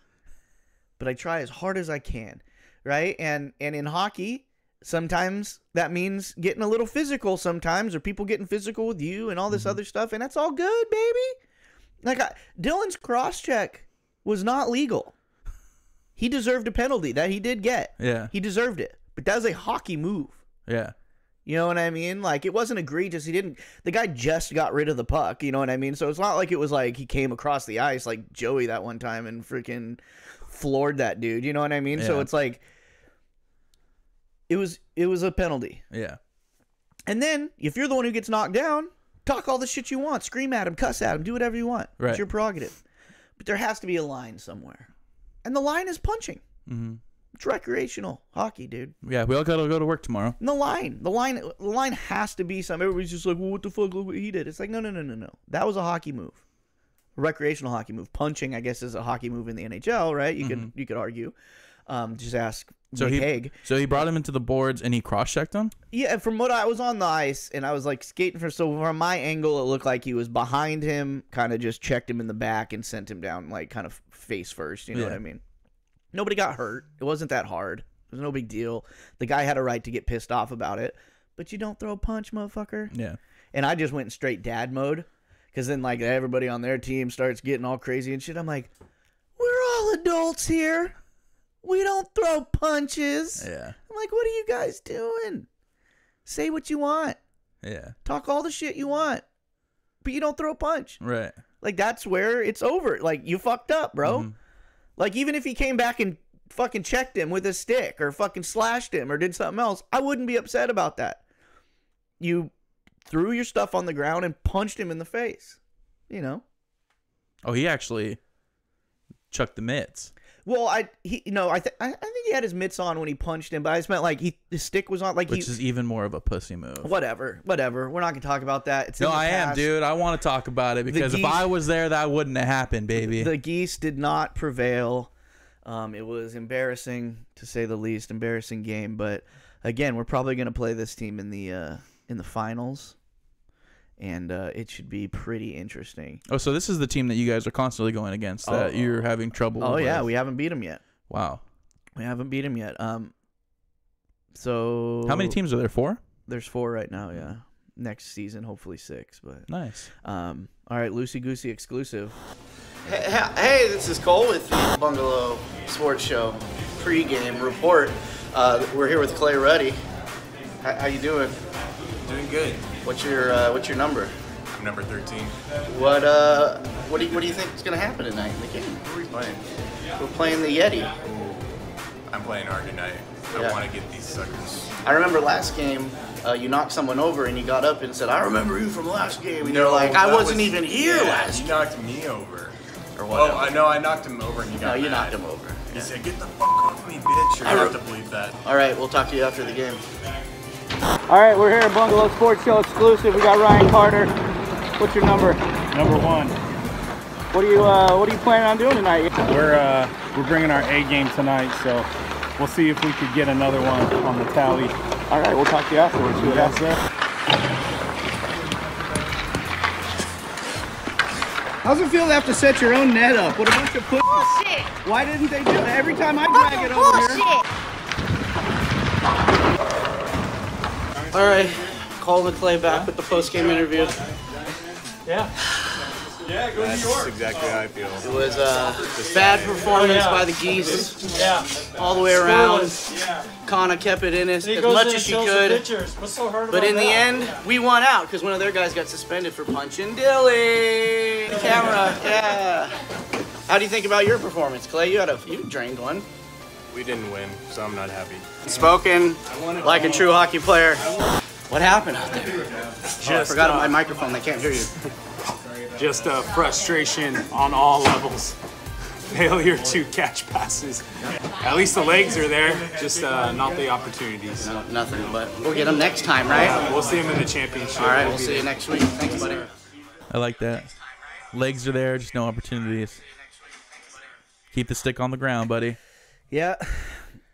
but I try as hard as I can. Right? And in hockey, sometimes that means getting a little physical sometimes, or people getting physical with you and all this other stuff, and that's all good, baby. Like, Dylan's cross-check was not legal. He deserved a penalty that he did get. Yeah. He deserved it. But that was a hockey move. Yeah. You know what I mean? Like, it wasn't egregious. The guy just got rid of the puck. You know what I mean? So it's not like it was like he came across the ice like Joey that one time and freaking floored that dude. You know what I mean? Yeah. So it's like, it was a penalty. Yeah. And then, if you're the one who gets knocked down, talk all the shit you want. Scream at him, cuss at him, do whatever you want. Right. It's your prerogative. But there has to be a line somewhere. And the line is punching. Mm-hmm. It's recreational hockey, dude. Yeah, we all gotta go to work tomorrow. And the line has to be something. Everybody's just like, well, what the fuck, look what he did. It's like, no. That was a hockey move. A recreational hockey move. Punching, I guess, is a hockey move in the NHL, right? You could argue. Just ask So Nick he Hague. so he brought him into the boards and he cross-checked him? Yeah, from what I was on the ice and I was like skating from my angle, it looked like he was behind him, kind of just checked him in the back and sent him down like kind of face first. You know what I mean? Nobody got hurt. It wasn't that hard. It was no big deal. The guy had a right to get pissed off about it, but you don't throw a punch, motherfucker. Yeah. And I just went in straight dad mode because then like everybody on their team starts getting all crazy and shit. I'm like, we're all adults here. We don't throw punches. Yeah. I'm like, what are you guys doing? Say what you want. Yeah. Talk all the shit you want. But you don't throw a punch. Right. Like, that's where it's over. Like, you fucked up, bro. Mm-hmm. Like, even if he came back and fucking checked him with a stick or fucking slashed him or did something else, I wouldn't be upset about that. You threw your stuff on the ground and punched him in the face. You know? Oh, he actually chucked the mitts. Well, I think he had his mitts on when he punched him, but I just meant like his stick was on, like Which is even more of a pussy move. Whatever. We're not gonna talk about that. It's No, in the I am, past. dude. I want to talk about it because if I was there, that wouldn't have happened, baby. The Geese did not prevail. It was embarrassing to say the least. Embarrassing game, but again, we're probably gonna play this team in the finals. And it should be pretty interesting. Oh, so this is the team that you guys are constantly going against that you're having trouble with. Oh, yeah. We haven't beat them yet. Wow. We haven't beat them yet. So how many teams are there? 4? There's 4 right now, yeah. Next season, hopefully 6. But nice. All right, Loosey Goosey exclusive. Hey, this is Cole with the Bungalow Sports Show pregame report. We're here with Clay Ruddy. How you doing? Doing good. What's your number? I'm number 13. What do you think is gonna happen tonight in the game? Who are we playing? We're playing the Yeti. I'm playing hard tonight. I want to get these suckers. I remember last game, you knocked someone over and you got up and said, "I remember you from last game." And you're like, "I wasn't even here last." You knocked me over. Or what? Oh, I know. I knocked him over and you got No, you mad. knocked him over. He said, "Get the fuck off me, bitch." I have to believe that. All right, we'll talk to you after the game. All right, we're here at Bungalow Sports Show exclusive. We got Ryan Carter. What's your number? Number 1. What are you planning on doing tonight? We're bringing our A game tonight, so we'll see if we could get another one on the tally. All right, we'll talk to you afterwards. See what happens there. How's it feel to have to set your own net up? What a bunch of pussies. Bullshit. Why didn't they do it? Every time I drag it over here. All right, Cole and Clay back with the post-game interview. Yeah. Yeah, go to New York. That's exactly how I feel. It was a bad performance by the Geese. All the way around. Kana kept it in as much as she could. But in the end, we won out because one of their guys got suspended for punching Dilly. Camera, yeah. How do you think about your performance, Clay? You drained one. We didn't win, so I'm not happy. Spoken like a true hockey player. What happened out there? I forgot my microphone. They can't hear you. Just frustration on all levels. Failure to catch passes. At least the legs are there, just not the opportunities. No, nothing, but we'll get them next time, right? We'll see them in the championship. All right, we'll see you next week. Thanks, buddy. I like that. Legs are there, just no opportunities. Keep the stick on the ground, buddy. Yeah,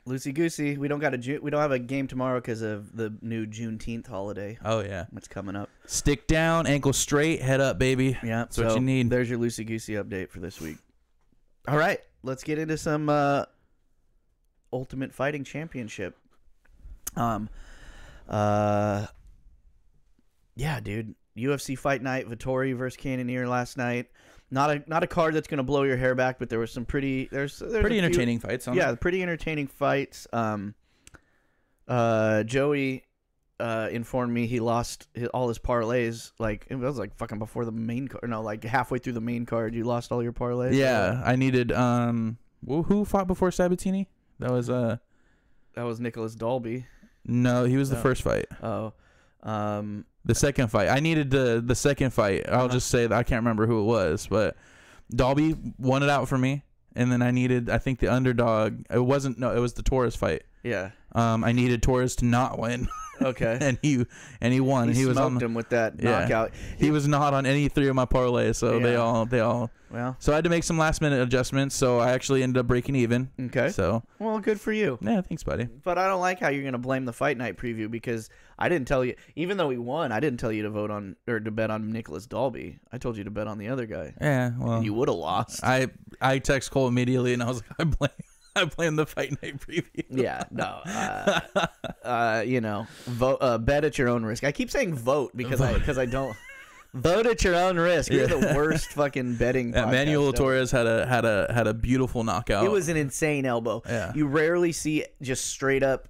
loosey goosey. We don't have a game tomorrow because of the new Juneteenth holiday. Oh yeah, it's coming up. Stick down, ankle straight, head up, baby. Yeah, that's what you need. There's your loosey goosey update for this week. All right, let's get into some Ultimate Fighting Championship. Yeah, dude. UFC Fight Night, Vittori versus Cannonier last night. Not a card that's gonna blow your hair back, but there was some pretty pretty entertaining fights. Yeah, pretty entertaining fights. Joey informed me he lost all his parlays. Like it was like fucking before the main card. No, like halfway through the main card, you lost all your parlays. Yeah, I needed who fought before Sabatini? That was Nicholas Dalby. No, he was the first fight. Oh. The second fight. I needed the second fight. I'll just say that I can't remember who it was, but Dalby won it out for me. And then I needed, I think the underdog. It was the Torres fight. Yeah. I needed Torres to not win. Okay. and he won. He was on smoked him with that knockout. He was not on any 3 of my parlays, so they all. Well, so I had to make some last minute adjustments. So I actually ended up breaking even. Okay. So well, good for you. Yeah, thanks, buddy. But I don't like how you're gonna blame the fight night preview because I didn't tell you. Even though he won, I didn't tell you to vote on or to bet on Nicholas Dalby. I told you to bet on the other guy. Yeah, well, and you would have lost. I text Cole immediately and I was like, I blame the fight night preview. Yeah, no. You know, vote, bet at your own risk. I keep saying vote because I don't. Vote at your own risk. You're the worst fucking betting. Manuel Torres had a beautiful knockout. It was an insane elbow. Yeah. You rarely see just straight up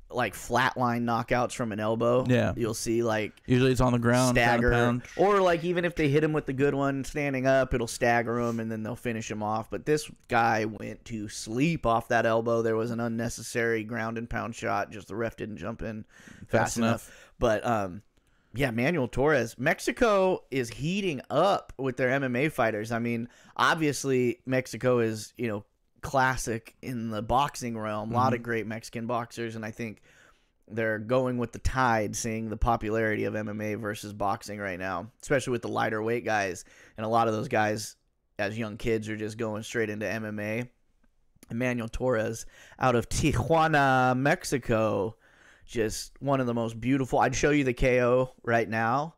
like flatline knockouts from an elbow. Yeah. You'll see like usually it's on the ground, stagger, pound. or like even if they hit him with the good one standing up, it'll stagger him and then they'll finish him off. But this guy went to sleep off that elbow. There was an unnecessary ground and pound shot. Just the ref didn't jump in fast enough. But yeah, Manuel Torres. Mexico is heating up with their MMA fighters. I mean, obviously Mexico is, you know, classic in the boxing realm. A lot of great Mexican boxers, and I think they're going with the tide, seeing the popularity of MMA versus boxing right now, especially with the lighter weight guys. And a lot of those guys, as young kids, are just going straight into MMA. Manuel Torres out of Tijuana, Mexico. Just one of the most beautiful. I'd show you the KO right now,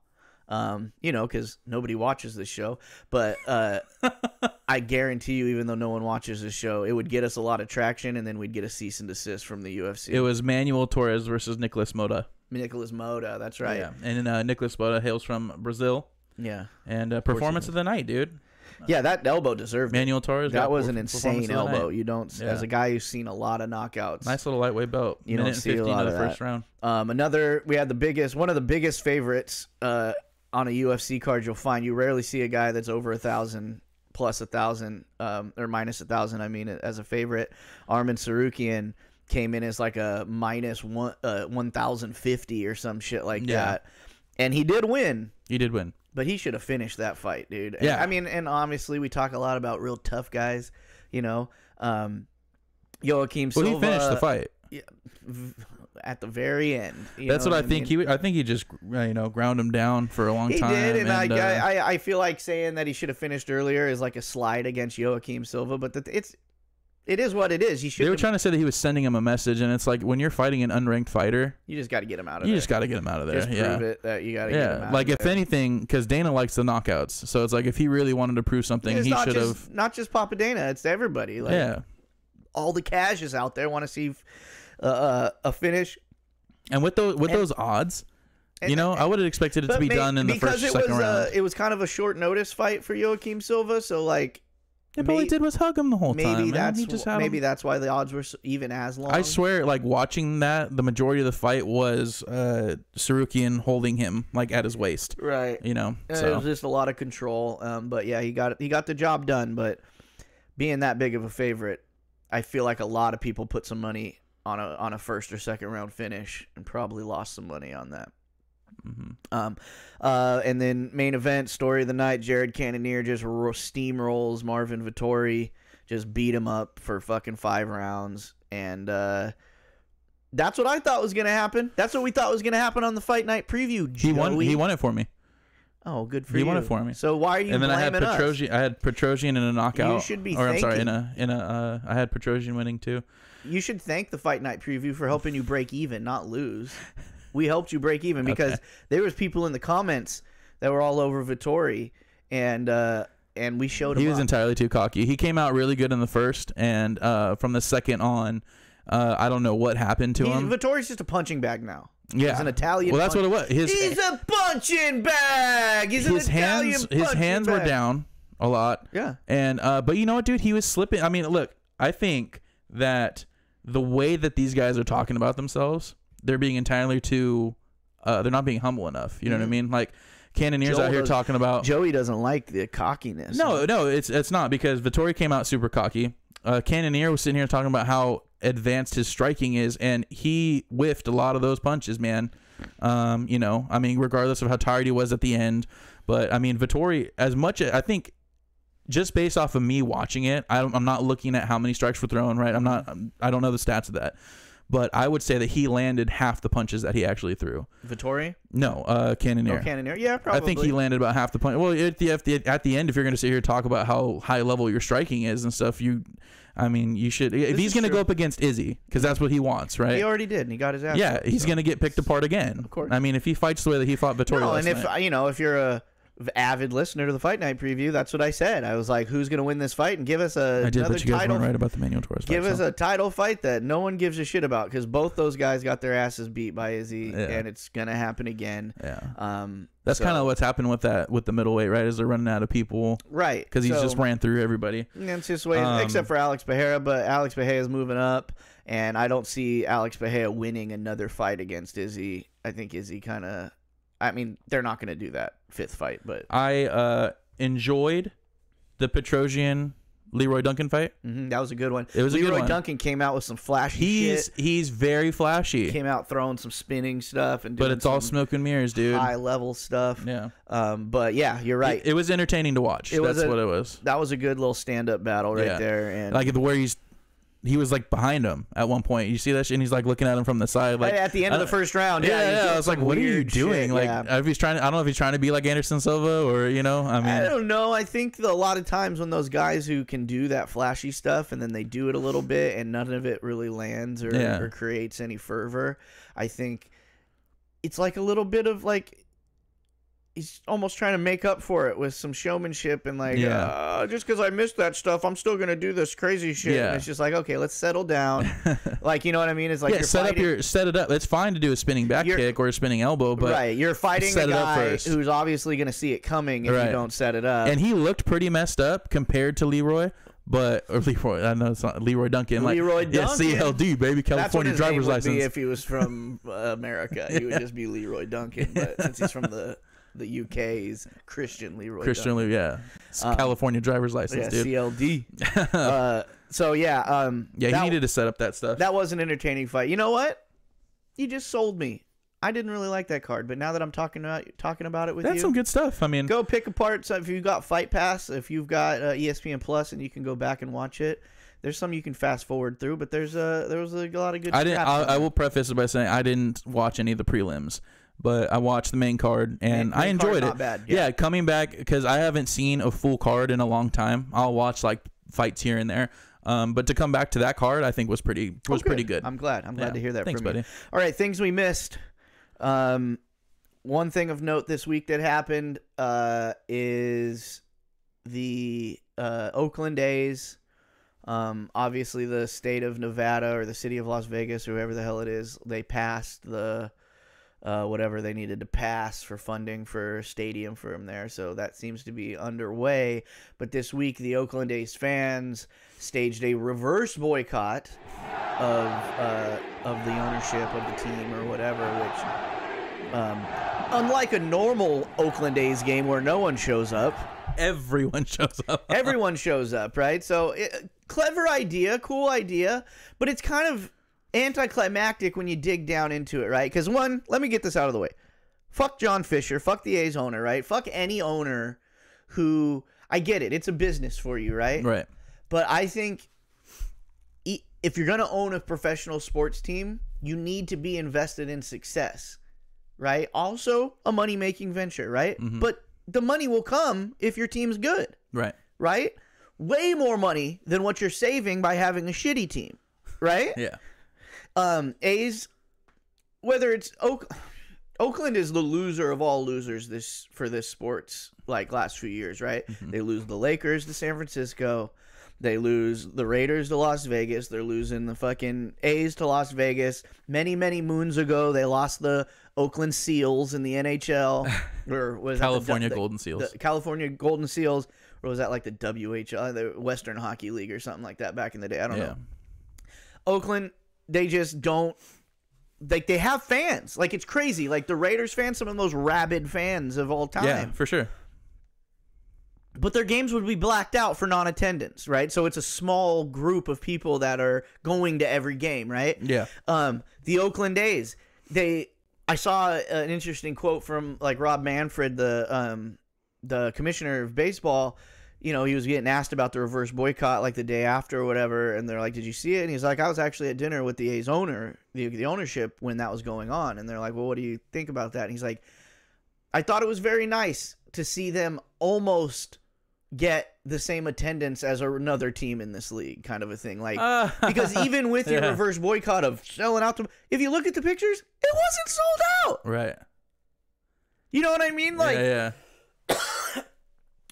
you know, because nobody watches this show. But I guarantee you, even though no one watches this show, it would get us a lot of traction, and then we'd get a cease and desist from the UFC. It was Manuel Torres versus Nicholas Mota. Nicholas Mota, that's right. Yeah, and Nicholas Mota hails from Brazil. Yeah. And performance of the night, dude. Yeah, that elbow deserved Manuel Torres. That was an insane elbow. You don't, Yeah. as a guy who's seen a lot of knockouts. Nice little lightweight belt. You don't see a lot of the that. first round. We had one of the biggest favorites on a UFC card you'll find. You rarely see a guy that's over 1,000, plus 1,000, or minus 1,000. I mean, as a favorite. Arman Sarukian came in as like a minus 1,050 or some shit like that, and he did win. He did win. But he should have finished that fight, dude. Yeah. I mean, and obviously we talk a lot about real tough guys, you know. Joaquim Silva. Well, he finished the fight. Yeah, at the very end. That's what I think. I think he just ground him down for a long time. He did, and I feel like saying that he should have finished earlier is like a slide against Joaquim Silva, but it is what it is. They were trying to say that he was sending him a message, and it's like when you're fighting an unranked fighter, you just got to get him out of there. You just got to get him out of there. Just prove it that you got to get him out like of if there. anything, because Dana likes the knockouts, so it's like if he really wanted to prove something, he should have. Not just Papa Dana, it's everybody. Like, all the cashes out there want to see a finish. And with those odds, I would have expected it to be done in the first or second round. It was kind of a short notice fight for Joaquim Silva, so like. Yeah, but all he did was hug him the whole time. Maybe that's why the odds were even as long. I swear, like watching that, the majority of the fight was Sarukian holding him like at his waist. Right. So it was just a lot of control. But yeah, he got the job done. But being that big of a favorite, I feel like a lot of people put some money on a first or second round finish and probably lost some money on that. And then main event, story of the night, Jared Cannonier just steamrolls Marvin Vettori, just beat him up for fucking 5 rounds. And that's what I thought was going to happen. That's what we thought was going to happen on the fight night preview. Joey. He won it for me. Oh, good for you. He won it for me. So why are you blaming us? And then I had Petrosian in a knockout. You should be I had Petrosian winning too. You should thank the fight night preview for helping you break even, not lose. We helped you break even because there was people in the comments that were all over Vettori, and we showed him. He was entirely too cocky. He came out really good in the first, and from the second on, I don't know what happened to him. Vittori's just a punching bag now. Yeah, he's an Italian. Well, that's what it was. He's a punching bag. He's an Italian punching bag. His hands were down a lot. Yeah, and but you know what, dude? He was slipping. I mean, look, I think that the way that these guys are talking about themselves, they're being entirely too they're not being humble enough. You know what I mean? Like Cannonier's out here talking about Joey doesn't like the cockiness. No, it's not, because Vettori came out super cocky. Cannonier was sitting here talking about how advanced his striking is, and he whiffed a lot of those punches, man. I mean, regardless of how tired he was at the end. But I mean, Vettori, as much as I think, just based off of me watching it, I'm not looking at how many strikes were thrown, right? I don't know the stats of that. but I would say that he landed half the punches that he actually threw. Vittori? No, Cannonier. Oh, Cannonier. Yeah, probably. I think he landed about half the punch. Well, at the end, if you're going to sit here and talk about how high level your striking is and stuff, you should. If he's going to go up against Izzy, because that's what he wants, right? He already did, and he got his ass. Yeah, he's going to get picked apart again. Of course. I mean, if he fights the way that he fought Vittori last and night. if you're a avid listener to the Fight Night preview, that's what I said. I was like, who's going to win this fight? And give us I did, another but you guys title. weren't right about the Manuel Torres fight. Give us a title fight that no one gives a shit about, because both those guys got their asses beat by Izzy, and it's going to happen again. Yeah. That's kind of what's happened with the middleweight, right? Is they're running out of people, right? Because he's just ran through everybody. And it's just way, except for Alex Pereira, but Alex Pereira is moving up, and I don't see Alex Pereira winning another fight against Izzy. I think Izzy kind of. I mean, they're not going to do that fifth fight, but I enjoyed the Petrosian Leroy Duncan fight. That was a good one. It was a good one. Leroy Duncan came out with some flashy shit. He's very flashy. Came out throwing some spinning stuff and but it's all smoke and mirrors, dude. High level stuff. Yeah. But yeah, you're right. It was entertaining to watch. That's what it was. That was a good little stand up battle right there, and like where he was like behind him at one point. You see that shit, and he's like looking at him from the side, like at the end of the first round. Yeah. I was like, "What are you doing?" Shit, like, if he's trying, I don't know if he's trying to be like Anderson Silva or I mean, I don't know. I think a lot of times when those guys who can do that flashy stuff and then they do it a little bit and none of it really lands or creates any fervor, I think it's like a little bit of like. He's almost trying to make up for it with some showmanship and like, just because I missed that stuff, I'm still gonna do this crazy shit. Yeah. And it's just like, okay, let's settle down. Like, you know what I mean? It's like set it up. It's fine to do a spinning back kick or a spinning elbow, but you're fighting a guy who's obviously gonna see it coming if you don't set it up. And he looked pretty messed up compared to Leroy. I know it's not Leroy Duncan. Leroy Duncan. Yeah, CLD, baby, California That's what his driver's name would license. be if he was from America, he would just be Leroy Duncan. But since he's from the UK's Christian Leroy Duncan. It's California driver's license, dude. CLD. He needed to set up that stuff. That was an entertaining fight. You know what? You just sold me. I didn't really like that card, but now that I'm talking about it with you, that's some good stuff. I mean, go pick apart. So if you've got Fight Pass, if you've got ESPN Plus, and you can go back and watch it. There's some you can fast forward through, but there was a lot of good. I will preface it by saying I didn't watch any of the prelims. But I watched the main card and I enjoyed it. Not bad. Yeah, coming back because I haven't seen a full card in a long time. I'll watch like fights here and there. But to come back to that card, I think was pretty good. I'm glad to hear that. Thanks, from buddy. You. All right, things we missed. One thing of note this week that happened is the Oakland A's. Obviously, the state of Nevada or the city of Las Vegas, or whoever the hell it is, they passed the. Whatever they needed to pass for funding for a stadium for him there. So that seems to be underway. But this week, the Oakland A's fans staged a reverse boycott of the ownership of the team or whatever, which, unlike a normal Oakland A's game where no one shows up, everyone shows up. Everyone shows up, right? So, clever idea, cool idea, but it's kind of anticlimactic when you dig down into it, right? Because one, let me get this out of the way. Fuck John Fisher. Fuck the A's owner, right? Fuck any owner who, I get it. It's a business for you, right? Right. But I think if you're going to own a professional sports team, you need to be invested in success, right? Also a money-making venture, right? Mm-hmm. But the money will come if your team's good. Right. Right? Way more money than what you're saving by having a shitty team, right? Yeah. A's, whether it's Oakland is the loser of all losers for this sports like last few years, right? Mm-hmm. They lose the Lakers to San Francisco, they lose the Raiders to Las Vegas, they're losing the fucking A's to Las Vegas. Many moons ago, they lost the Oakland Seals in the NHL, or was California Golden Seals? The California Golden Seals, or was that like the WHL, the Western Hockey League, or something like that back in the day? I don't know. Oakland. They just don't, like, they have fans. Like, it's crazy. Like, the Raiders fans, some of the most rabid fans of all time. Yeah, for sure. But their games would be blacked out for non-attendance, right? So it's a small group of people that are going to every game, right? Yeah. The Oakland A's, I saw an interesting quote from, like, Rob Manfred, the commissioner of baseball. you know, he was getting asked about the reverse boycott like the day after or whatever, and they're like, "Did you see it?" And he's like, "I was actually at dinner with the A's owner, the ownership when that was going on." And they're like, "Well, what do you think about that?" And he's like, "I thought it was very nice to see them almost get the same attendance as another team in this league," kind of a thing. Like, because even with your reverse boycott of selling out, if you look at the pictures, it wasn't sold out. Right. You know what I mean? Like, yeah.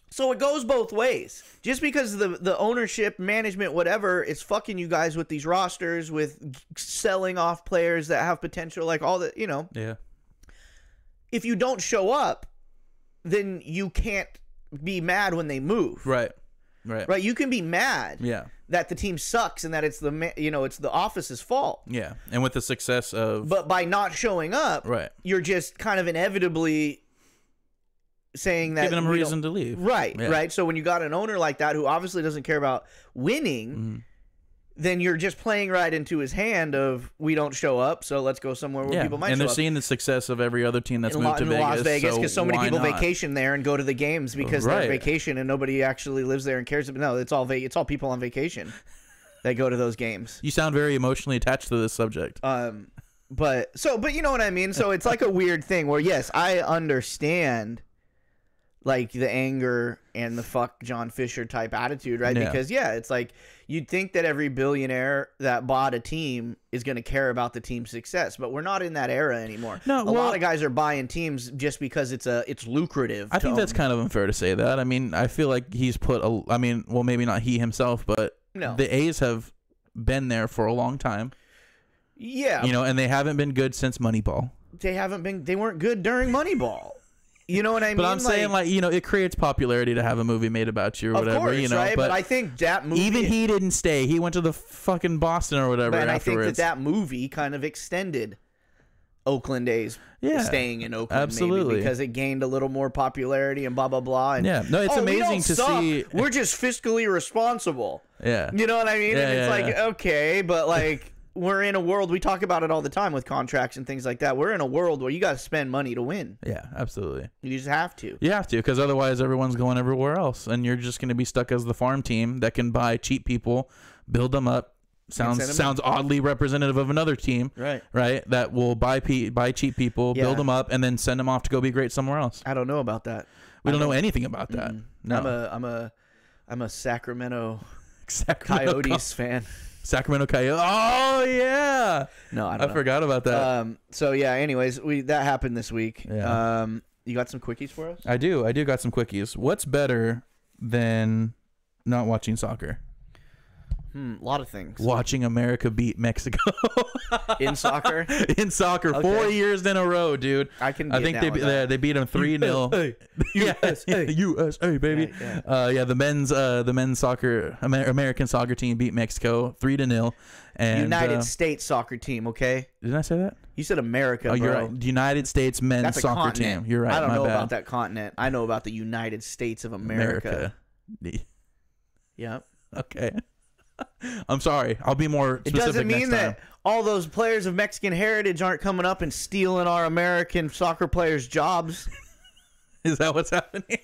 So it goes both ways. Just because the ownership, management, whatever, is fucking you guys with these rosters, with selling off players that have potential, like all the, you know. Yeah. If you don't show up, then you can't be mad when they move. Right. Right. Right. You can be mad. Yeah. That the team sucks and that it's it's the office's fault. Yeah. And with the success of, but by not showing up, right, you're just kind of inevitably saying that giving them a reason to leave. Right. Yeah. Right. So when you got an owner like that who obviously doesn't care about winning, then you're just playing right into his hand of, we don't show up, so let's go somewhere where people might show up. And they're seeing the success of every other team that's moved to Las Vegas, because so many people not? vacation there and go to the games because they're on vacation and nobody actually lives there and cares. No, it's all people on vacation that go to those games. You sound very emotionally attached to this subject. But you know what I mean? So it's like a weird thing where, yes, I understand like the anger and the fuck John Fisher type attitude, right? Yeah. Because it's like you'd think that every billionaire that bought a team is going to care about the team's success, but we're not in that era anymore. No, a lot of guys are buying teams just because it's lucrative. I think that's kind of unfair to say that. I mean, I feel like he's put maybe not he himself, but the A's have been there for a long time. Yeah. You know, and they haven't been good since Moneyball. They weren't good during Moneyball. You know what I mean? But I'm saying, like, you know, it creates popularity to have a movie made about you or whatever. Of course, you know, right? But I think that movie, even he didn't stay. He went to the fucking Boston or whatever. But afterwards. I think that movie kind of extended Oakland A's staying in Oakland, absolutely, maybe, because it gained a little more popularity and blah blah blah. And, no, it's amazing to see. We're just fiscally responsible. Yeah, you know what I mean? Yeah, and it's like okay, but like. We're in a world, we talk about it all the time with contracts and things like that. We're in a world where you got to spend money to win. Yeah, absolutely. You just have to. You have to, because otherwise everyone's going everywhere else, and you're just going to be stuck as the farm team that can buy cheap people, build them up. Sounds oddly representative of another team, right? That will buy cheap people, build them up, and then send them off to go be great somewhere else. I don't know about that. We don't know anything about that. No, I'm a Sacramento Coyotes fan. Sacramento Coyotes. Oh yeah. No, I forgot about that. So yeah. Anyways, that happened this week. Yeah. You got some quickies for us? I do got some quickies. What's better than not watching soccer? A lot of things. Watching America beat Mexico in soccer. In soccer, 4 year in a row, dude. I think they beat them 3-0. USA, baby. Yeah. The men's soccer American soccer team beat Mexico 3-0. And United States soccer team. Okay. Didn't I say that? You said America. Oh, you're right. United States men's soccer team. You're right. I don't know bad. about that continent. I know about the United States of America. Yep. Okay. I'm sorry. I'll be more specific. It doesn't mean next time. that all those players of Mexican heritage aren't coming up and stealing our American soccer players' jobs. Is that what's happening?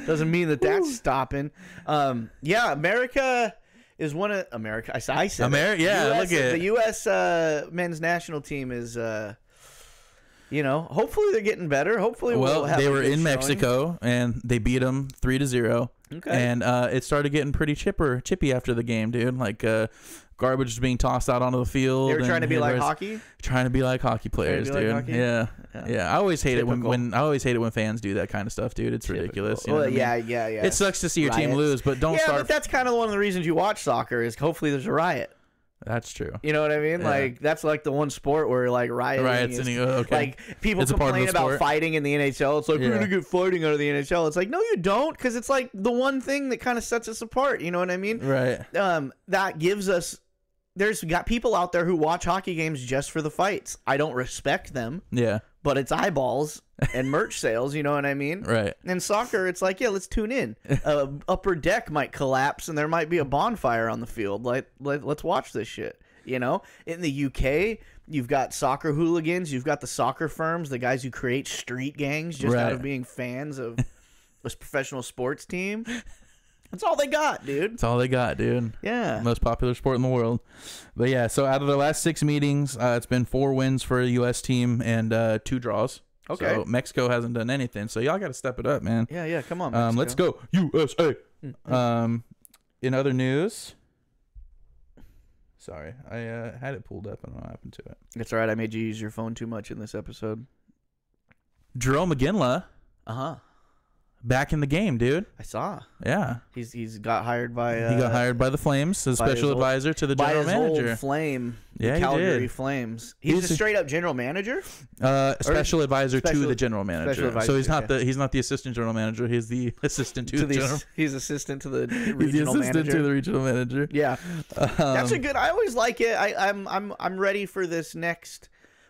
Doesn't mean that that's stopping. Yeah, America is one of America. I said yeah. Look at the U.S. Men's national team is. Hopefully they're getting better. Hopefully we'll have they were in showing. Mexico and they beat them 3-0. Okay. And it started getting pretty chippy after the game, dude. Like garbage was being tossed out onto the field. They were trying to be like hockey. Trying to be like hockey players, dude. Like hockey? Yeah. I always hate it when fans do that kind of stuff, dude. It's ridiculous. You know yeah. It sucks to see your team lose, but don't start. But that's kind of one of the reasons you watch soccer is hopefully there's a riot. That's true. You know what I mean? Yeah. Like that's like the one sport where like riots. Okay. Like people complain about fighting in the NHL. It's like we're gonna get fighting out of the NHL. It's like no, you don't, because it's like the one thing that kind of sets us apart. You know what I mean? Right. That gives us. There's got people out there who watch hockey games just for the fights. I don't respect them. Yeah. But it's eyeballs and merch sales, you know what I mean? Right. And soccer, it's like, yeah, let's tune in. Upper deck might collapse and there might be a bonfire on the field. Let's watch this shit, you know? In the UK, you've got soccer hooligans. You've got the soccer firms, the guys who create street gangs just out of being fans of a professional sports team. That's all they got, dude. That's all they got, dude. Yeah. Most popular sport in the world. But yeah, so out of the last 6 meetings, it's been 4 wins for a U.S. team and 2 draws. Okay. So Mexico hasn't done anything. So y'all got to step it up, man. Yeah, come on, Mexico. Let's go, USA. In other news, sorry, I had it pulled up. I don't know what happened to it. It's all right. I made you use your phone too much in this episode. Jerome McGinley. Back in the game, dude. I saw. Yeah. He's got hired by. He got hired by the Flames as special advisor to the general manager. Old Flame. Yeah, the Calgary he did. Flames. He's a straight up general manager. Special advisor to the general manager. Advisor, so he's not the assistant general manager. He's the assistant to the general. He's assistant to the regional he's the assistant manager. to the regional manager. Yeah, that's a good. I always like it. I'm ready for this next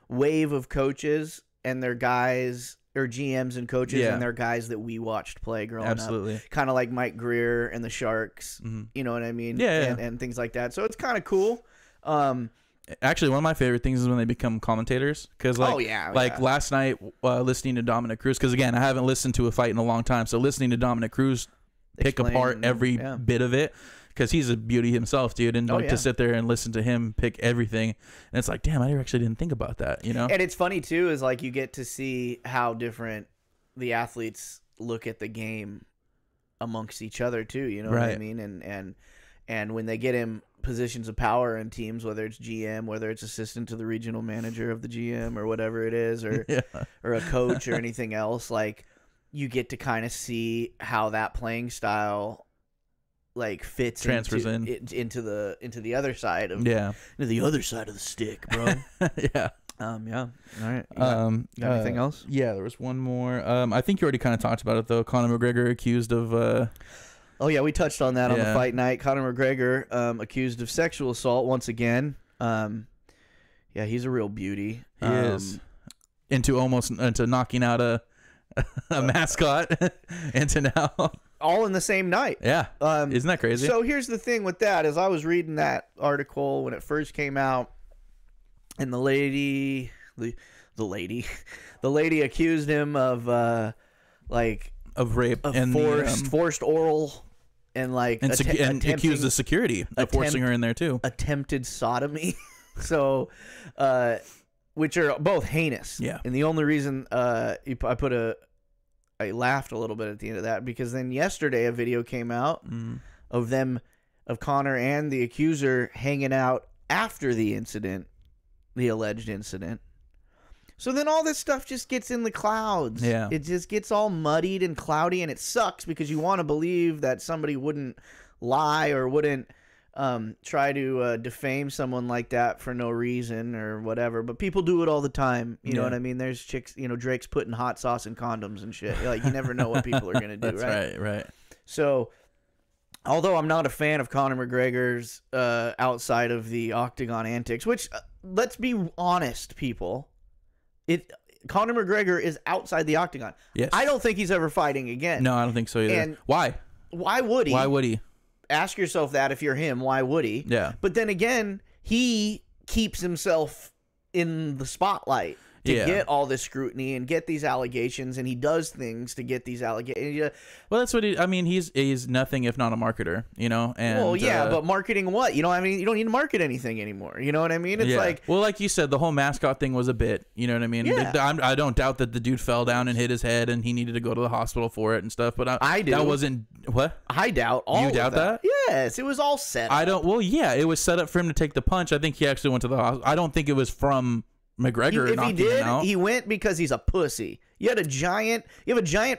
wave of coaches and their guys. Or GMs and coaches and their guys that we watched play growing Absolutely. up. Kind of like Mike Greer and the Sharks. You know what I mean? Yeah. And things like that. So it's kind of cool. Actually, one of my favorite things is when they become commentators. Because last night, listening to Dominic Cruz, because again, I haven't listened to a fight in a long time. So listening to Dominic Cruz pick apart every bit of it. Because he's a beauty himself, dude, and to sit there and listen to him pick everything, and it's like, damn, I actually didn't think about that, you know. And it's funny too, is like you get to see how different the athletes look at the game amongst each other too. You know what I mean? And when they get in positions of power in teams, whether it's GM, whether it's assistant to the regional manager of the GM or whatever it is, or or a coach or anything else, like you get to kind of see how that playing style like fits transfers into the other side of into the other side of the stick, bro. Yeah. All right. Got anything else? Yeah, there was one more. I think you already kind of talked about it though. Conor McGregor accused of Oh yeah, we touched on that on the fight night. Conor McGregor accused of sexual assault once again. Yeah, he's a real beauty. He is. Into knocking out a mascot into now all in the same night. Yeah. Isn't that crazy? So here's the thing with that is I was reading that article when it first came out, and the lady accused him of rape and forced oral and accused the security of forcing her in there too. Attempted sodomy. So which are both heinous. Yeah. And the only reason I laughed a little bit at the end of that because then yesterday a video came out of Conor and the accuser hanging out after the incident, the alleged incident. So then all this stuff just gets in the clouds. Yeah. It just gets all muddied and cloudy, and it sucks because you want to believe that somebody wouldn't lie or wouldn't try to defame someone like that for no reason or whatever, but people do it all the time. You know what I mean? There's chicks, Drake's putting hot sauce in condoms and shit. Like, you never know what people are gonna do. That's right. So, although I'm not a fan of Conor McGregor's outside of the octagon antics, which let's be honest, people, Conor McGregor is outside the octagon. Yes. I don't think he's ever fighting again. No, I don't think so either. And why would he? Why would he? Ask yourself that if you're him. Why would he? Yeah. But then again, he keeps himself in the spotlight to get all this scrutiny and get these allegations, and he does things to get these allegations. Well, that's what he's nothing if not a marketer, And well, yeah, but marketing what? You don't need to market anything anymore. You know what I mean? It's like, well, like you said, the whole mascot thing was a bit. You know what I mean? Yeah. I don't doubt that the dude fell down and hit his head, and he needed to go to the hospital for it and stuff. But I do. That wasn't what I doubt. All you of doubt that? Yes, it was all set up. I don't. Well, yeah, it was set up for him to take the punch. I think he actually went to the hospital. I don't think it was from McGregor. If he did, him out. he went because he's a pussy. You have a giant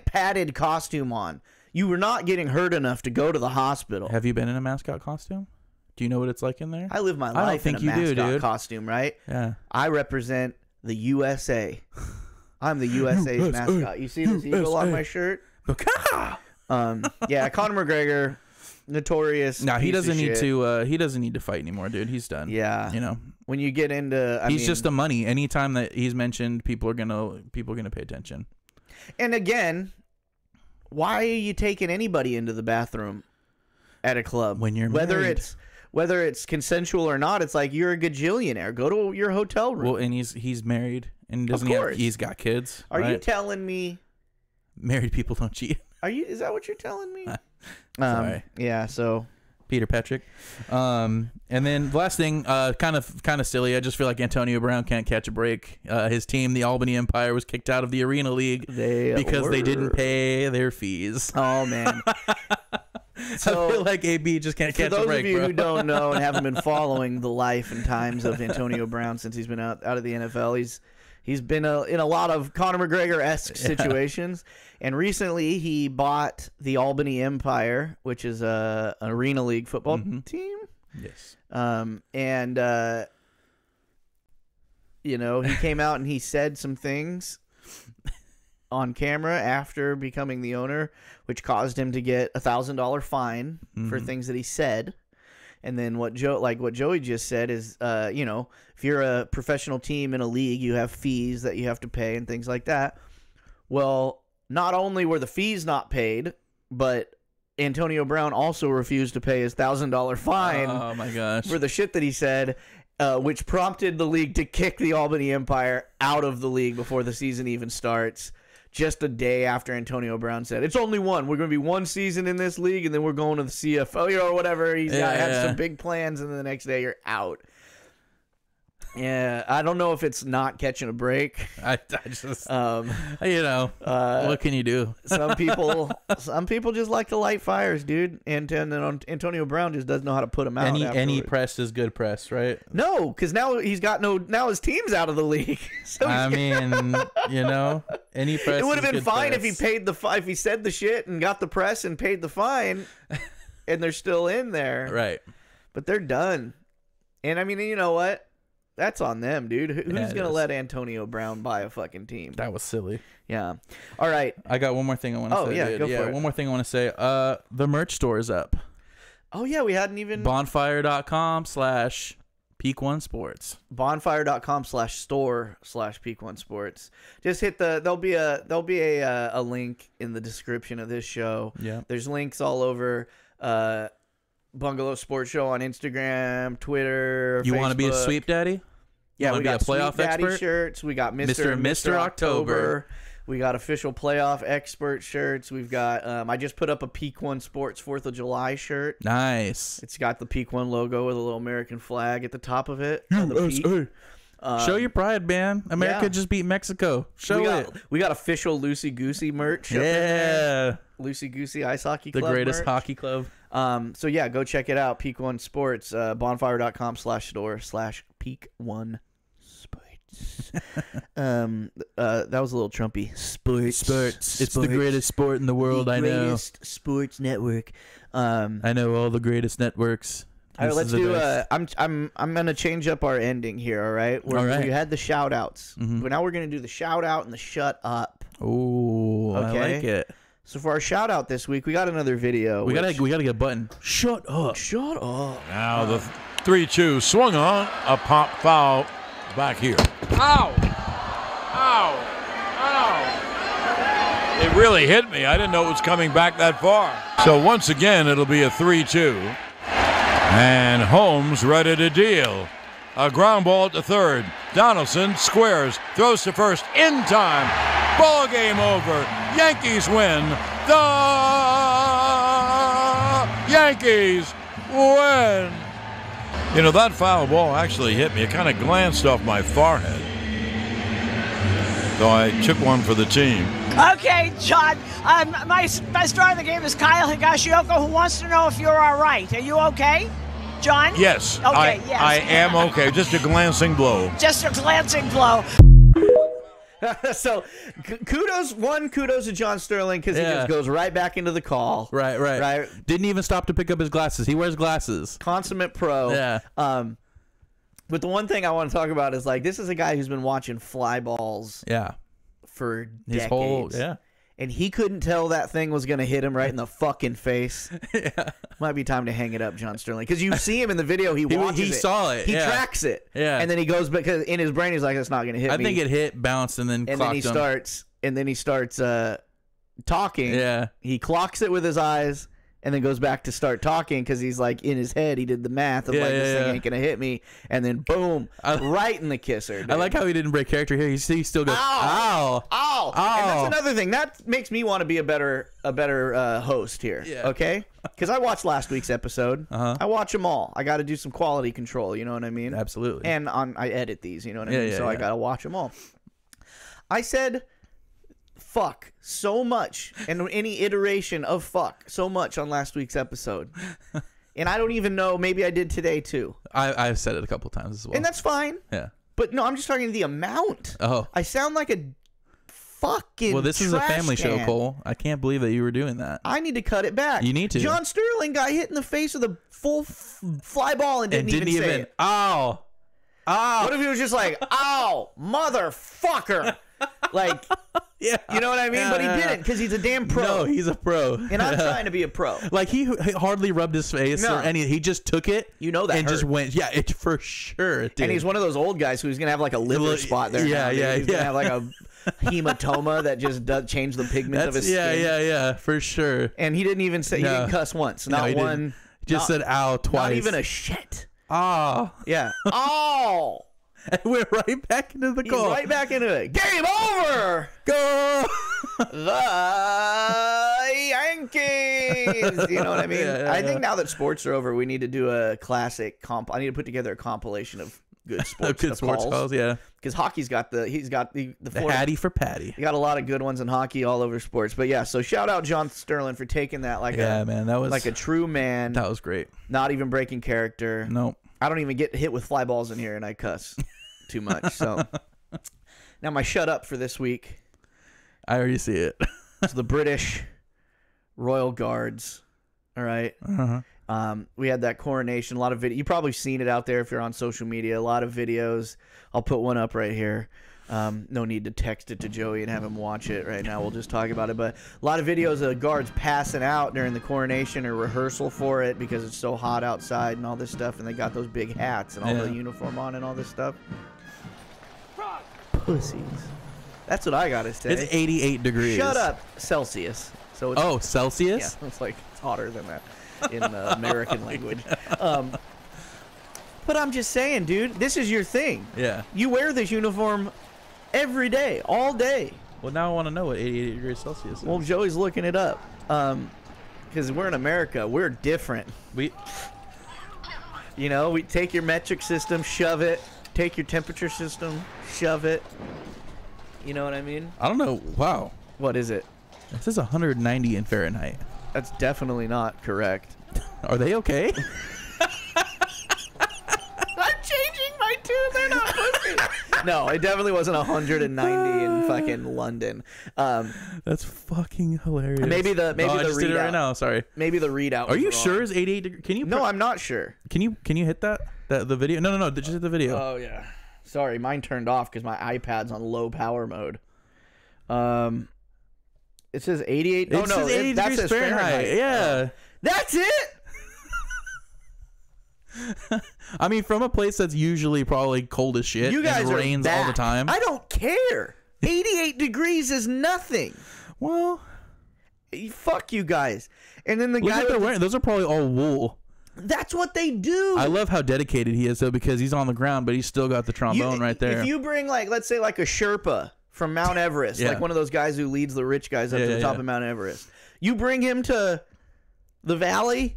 padded costume on. You were not getting hurt enough to go to the hospital. Have you been in a mascot costume? Do you know what it's like in there? I live my life in a mascot costume, right? Yeah. I represent the USA. I'm the USA's mascot. You see this eagle on my shirt? Yeah, Conor McGregor, notorious. No, he doesn't need to. He doesn't need to fight anymore, dude. He's done. Yeah, when you get into, he's just the money. Anytime that he's mentioned, people are gonna pay attention. And again, why are you taking anybody into the bathroom at a club when you're married? Married. Whether it's consensual or not? It's like you're a gajillionaire. Go to your hotel room. Well, and he's married and doesn't of course. he's got kids. Are right? you telling me married people don't cheat? Is that what you're telling me? Sorry. Yeah. So Peter Patrick. And then last thing, kind of silly. I just feel like Antonio Brown can't catch a break. His team, the Albany Empire, was kicked out of the Arena League because they didn't pay their fees. Oh man. So, I feel like AB just can't catch a break. For those of you bro. who don't know and haven't been following the life and times of Antonio Brown since he's been out of the NFL, he's been in a lot of Conor McGregor-esque situations. And recently he bought the Albany Empire, which is an Arena League football team. Yes. And you know, he came out and he said some things on camera after becoming the owner, which caused him to get a $1,000 fine for things that he said. And then what Joey just said is, you know, if you're a professional team in a league, you have fees that you have to pay and things like that. Well, not only were the fees not paid, but Antonio Brown also refused to pay his $1,000 fine. Oh my gosh! For the shit that he said, which prompted the league to kick the Albany Empire out of the league before the season even starts. Just a day after Antonio Brown said, it's only one. We're going to be one season in this league, and then we're going to the CFO, you know, or whatever. He's had some big plans, and then the next day you're out. Yeah, I don't know if it's not catching a break. I just, you know, what can you do? Some people just like to light fires, dude. And Antonio Brown just doesn't know how to put them out. Any press is good press, right? No, because now now his team's out of the league. So I mean, you know, any press. It would have been fine press. if he said the shit and got the press and paid the fine, and they're still in there, right? But they're done. And I mean, you know what? That's on them, dude. Who's going to let Antonio Brown buy a fucking team? That was silly. Yeah. All right. I got one more thing I want to say. Oh, yeah, dude. go for it. One more thing I want to say. The merch store is up. Oh, yeah, we hadn't even... Bonfire.com/Peak1Sports. Bonfire.com/store/Peak1Sports. Just hit there'll be a link in the description of this show. Yeah. There's links all over Bungalow Sports Show on Instagram, Twitter, You want to be a Facebook. sweep daddy? Yeah, we got a playoff Sweep Daddy expert? shirts. We got Mr. October. We got official playoff expert shirts. We've got I just put up a Peak One Sports 4th of July shirt. Nice. It's got the Peak One logo with a little American flag at the top of it. The Peak. Show your pride, man. America just beat Mexico. We got official Loosey Goosey merch. Yeah. Loosey Goosey Ice Hockey Club. The greatest merch. hockey club. So yeah, go check it out. Peak One Sports. Bonfire.com/store/Peak1Sports. That was a little Trumpy. Sports. It's the greatest sport in the world. I know. Greatest sports network. I know all the greatest networks. All right, let's do. I'm gonna change up our ending here. All right. All right. We had the shout outs, but now we're gonna do the shout out and the shut up. Ooh, Okay. I like it. So for our shout out this week, we got another video. We gotta get a button. Shut up. Shut up. Now the 3-2 swung on, a pop foul back here. Ow! Ow! Ow! It really hit me. I didn't know it was coming back that far. So once again, it'll be a 3-2. And Holmes ready to deal. A ground ball at the third. Donaldson squares, throws to first in time. Ball game over. Yankees win. The Yankees win. You know, that foul ball actually hit me. It kind of glanced off my forehead. So I took one for the team. Okay, John. My star of the game is Kyle Higashioka, who wants to know if you're all right. Are you okay, John? Yes. Okay, yes. I am okay. Just a glancing blow. Just a glancing blow. So, kudos to John Sterling because he just goes right back into the call. Right. Didn't even stop to pick up his glasses. He wears glasses. Consummate pro. Yeah. But the one thing I want to talk about is, like, this is a guy who's been watching fly balls. Yeah. For his decades. whole And he couldn't tell that thing was going to hit him right in the fucking face. Might be time to hang it up, John Sterling. Because you see him in the video. He watches it. He saw it. He tracks it. Yeah. And then he goes, because in his brain, he's like, it's not going to hit me. I think it hit, bounced, and then clocked him. And then he starts talking. Yeah. He clocks it with his eyes, and then goes back to start talking because he's like in his head he did the math of this thing ain't gonna hit me, and then boom, right in the kisser. Dude. I like how he didn't break character here. He still goes ow, ow. And that's another thing that makes me want to be a better host here. Yeah. Okay, because I watched last week's episode. I watch them all. I got to do some quality control. You know what I mean? Absolutely. And I edit these. You know what I mean? So I got to watch them all. I said fuck so much, and any iteration of fuck so much on last week's episode. And I don't even know, maybe I did today too. I've said it a couple times as well. And that's fine. Yeah. But no, I'm just talking the amount. Oh. I sound like a fucking Well, this is a family show, can. Cole. I can't believe that you were doing that. I need to cut it back. You need to. John Sterling got hit in the face with a full fly ball and didn't even say it. Ow. What if he was just like, ow, motherfucker? Like, yeah, you know what I mean? But he didn't because he's a damn pro. No, he's a pro. And I'm trying to be a pro. Like, he hardly rubbed his face or anything. He just took it. You know that and hurt. Just went. Yeah, it for sure. It did. And he's one of those old guys who's going to have like a liver spot there. Yeah, now, He's going to have like a hematoma that just does change the pigment of his skin. Yeah, for sure. And he didn't even say, he didn't cuss once. Not one. Didn't. Just said ow twice. Not even a shit. Oh. Yeah. Oh. And we're right back into the call. Right back into it. Game over. Go. The Yankees. You know what I mean? I think now that sports are over, we need to do a classic comp. I need to put together a compilation of good sports, calls. Yeah. Because hockey's got the Hattie for Patty. You got a lot of good ones in hockey all over sports. But yeah, so shout out John Sterling for taking that man, that was like a true man. That was great. Not even breaking character. Nope. I don't even get hit with fly balls in here, and I cuss too much. So now my shut up for this week. I already see it. It's the British Royal Guards. All right. We had that coronation. A lot of video. You've probably seen it out there if you're on social media. A lot of videos. I'll put one up right here. No need to text it to Joey and have him watch it right now. We'll just talk about it. But a lot of videos of guards passing out during the coronation or rehearsal for it because it's so hot outside and all this stuff. And they got those big hats and all the uniform on and all this stuff. Pussies. That's what I got to say. It's 88 degrees. Shut up, Celsius. So it's, Celsius? Yeah, it's like it's hotter than that in American language. But I'm just saying, dude, this is your thing. Yeah. You wear this uniform every day, all day. Well, now I want to know what 88 degrees Celsius is. Well, Joey's looking it up. Because we're in America. We're different. We take your metric system, shove it. Take your temperature system, shove it. You know what I mean? I don't know. Wow. What is it? It says 190 in Fahrenheit. That's definitely not correct. Are they okay? I'm changing my tune. They're not pussy. No, it definitely wasn't 190 in fucking London. That's fucking hilarious. Maybe the I just readout. did it right now. Sorry. Maybe the readout. Are you was sure wrong. it's 88 degrees? Can you? No, I'm not sure. Can you hit that the video? No. Just hit the video. Oh yeah. Sorry, mine turned off because my iPad's on low power mode. It says 88. It says 80 that degrees says Fahrenheit. Yeah. That's it. I mean, from a place that's usually probably cold as shit. You guys and rains all the time. I don't care. 88 degrees is nothing. Well, fuck you guys. And then the look guy what they're wearing. Those are probably all wool. That's what they do. I love how dedicated he is, though, because he's on the ground, but he's still got the trombone right there. If you bring, like, let's say, like a Sherpa from Mount Everest, like one of those guys who leads the rich guys up to the top of Mount Everest, you bring him to the valley,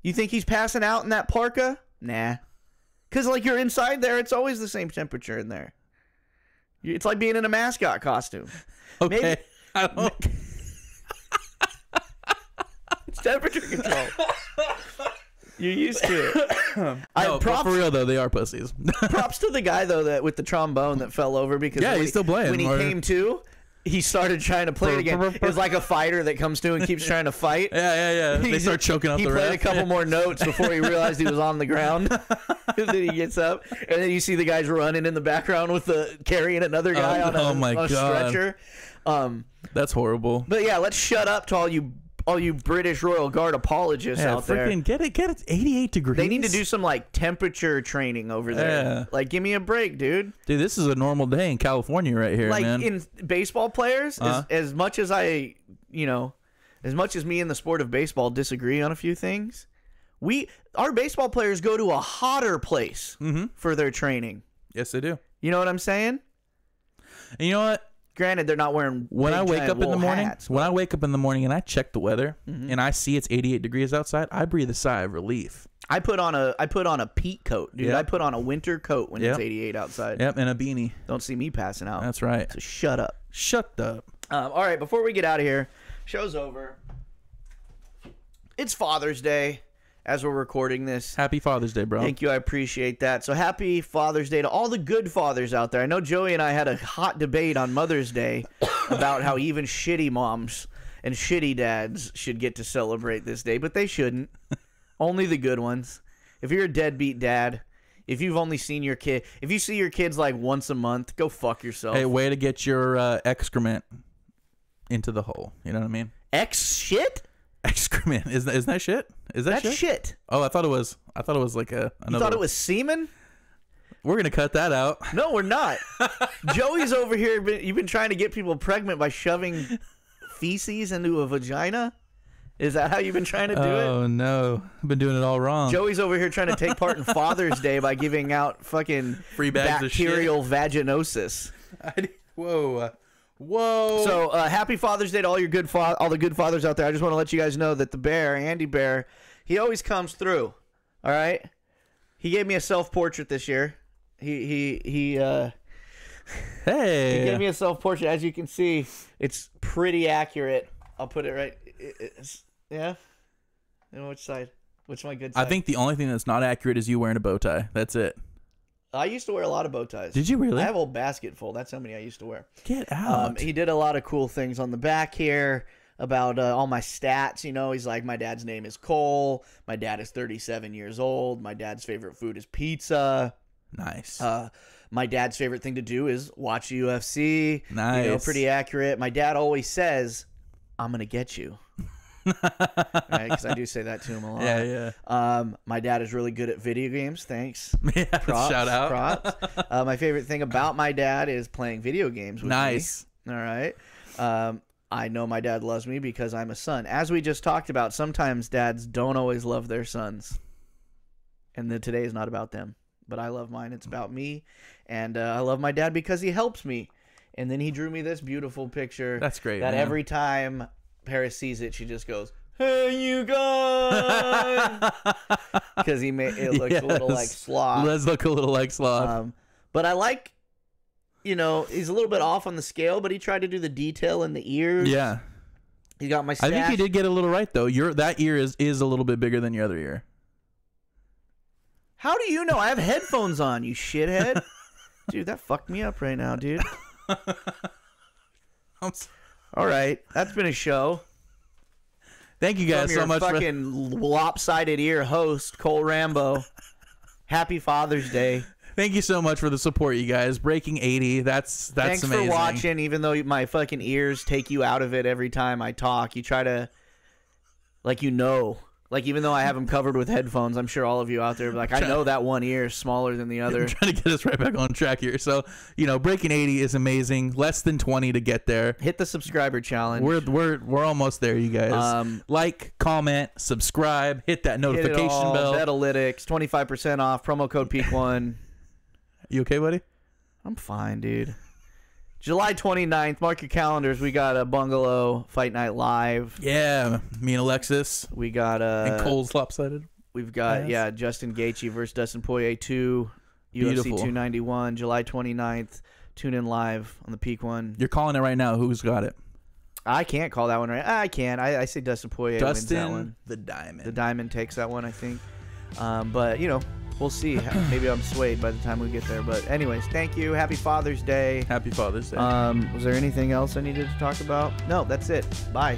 you think he's passing out in that parka? Nah. Because, like, you're inside there, it's always the same temperature in there. It's like being in a mascot costume. Okay. Maybe, I don't... It's temperature control. You're used to it. No, but for real though, they are pussies. Props to the guy though that with the trombone that fell over because he's still playing. When he came to, he started trying to play it again. It was like a fighter that comes to and keeps trying to fight. Yeah. They start choking up the ref. He played a couple more notes before he realized he was on the ground. Then he gets up, and then you see the guys running in the background with carrying another guy on a stretcher. That's horrible. But yeah, let's shut up to all you British Royal Guard apologists out there. Get it. It's 88 degrees. They need to do some like temperature training over there. Yeah. Like, give me a break, dude. Dude, this is a normal day in California right here, like, man. in baseball players, as much as I, as much as me and the sport of baseball disagree on a few things, our baseball players go to a hotter place for their training. Yes, they do. You know what I'm saying? And you know what? Granted, they're not wearing when I wake up in the morning. hats, when I wake up in the morning and I check the weather and I see it's 88 degrees outside, I breathe a sigh of relief. I put on a peak coat, dude. Yep. I put on a winter coat when it's 88 outside. Yep, and a beanie. Don't see me passing out. That's right. So shut up. Shut up. All right, before we get out of here, show's over. It's Father's Day as we're recording this. Happy Father's Day, bro. Thank you. I appreciate that. So happy Father's Day to all the good fathers out there. I know Joey and I had a hot debate on Mother's Day about how even shitty moms and shitty dads should get to celebrate this day, but they shouldn't. Only the good ones. If you're a deadbeat dad, if you've only seen your kid, if you see your kids like once a month, go fuck yourself. Hey, way to get your excrement into the hole. You know what I mean? Shit? Excrement. Isn't that shit? Is that shit? Oh, I thought it was like a. You thought it was semen? We're gonna cut that out. No, we're not. Joey's over here. You've been trying to get people pregnant by shoving feces into a vagina. Is that how you've been trying to do it? Oh no, I've been doing it all wrong. Joey's over here trying to take part in Father's Day by giving out fucking free bags bacterial of vaginosis. Whoa. So happy Father's Day to all your all the good fathers out there. I just want to let you guys know that the bear, Andy Bear, he always comes through. All right. He gave me a self-portrait this year. He gave me a self-portrait. As you can see, it's pretty accurate. I'll put it right. Yeah. You know which side? Which my good side? I think the only thing that's not accurate is you wearing a bow tie. That's it. I used to wear a lot of bow ties. Did you really? I have a whole basket full. That's how many I used to wear. Get out. He did a lot of cool things on the back here about all my stats. You know, he's like, my dad's name is Cole. My dad is 37 years old. My dad's favorite food is pizza. Nice. My dad's favorite thing to do is watch UFC. Nice. You know, pretty accurate. My dad always says, I'm going to get you. Right, because I do say that to him a lot. Yeah. My dad is really good at video games. Thanks. Yeah, props, shout out. Props. My favorite thing about my dad is playing video games with nice. me. All right. I know my dad loves me because I'm a son. As we just talked about, sometimes dads don't always love their sons. And then today is not about them. But I love mine. It's about me. And I love my dad because he helps me. And then he drew me this beautiful picture. That's great, That man. every time Paris sees it, she just goes, "Hey, you guys!" Because it looks a little like sloth. It does look a little like sloth. But I like, you know, he's a little bit off on the scale, but he tried to do the detail in the ears. Yeah. He got my stash. I think he did get a little right though. That ear is a little bit bigger than your other ear. How do you know? I have headphones on, you shithead. Dude, that fucked me up right now, dude. All right, that's been a show. Thank you guys From your so much fucking lopsided ear host, Cole Rambo. Happy Father's Day. Thank you so much for the support, you guys. Breaking 80. That's Thanks amazing. for watching. Even though my fucking ears take you out of it every time I talk, you try to, even though I have them covered with headphones, I'm sure all of you out there are like, I know that one ear is smaller than the other. I'm trying to get us right back on track here. So, breaking 80 is amazing. Less than 20 to get there. Hit the subscriber challenge. We're almost there, you guys. Like, comment, subscribe, hit that notification bell. Analytics, 25% off. Promo code Peak1. You okay, buddy? I'm fine, dude. July 29th, mark your calendars. We got a Bungalow Fight Night Live. Yeah, me and Alexis. We got and Cole's lopsided. We've got Justin Gaethje versus Dustin Poirier 2, UFC 291, July 29th. Tune in live on the Peak One. You're calling it right now. Who's got it? I can't call that one right. I can. I say Dustin Poirier wins that one. the Diamond. The Diamond takes that one, I think. But we'll see. Maybe I'm swayed by the time we get there. But anyways, thank you. Happy Father's Day. Happy Father's Day. Was there anything else I needed to talk about? No, that's it. Bye.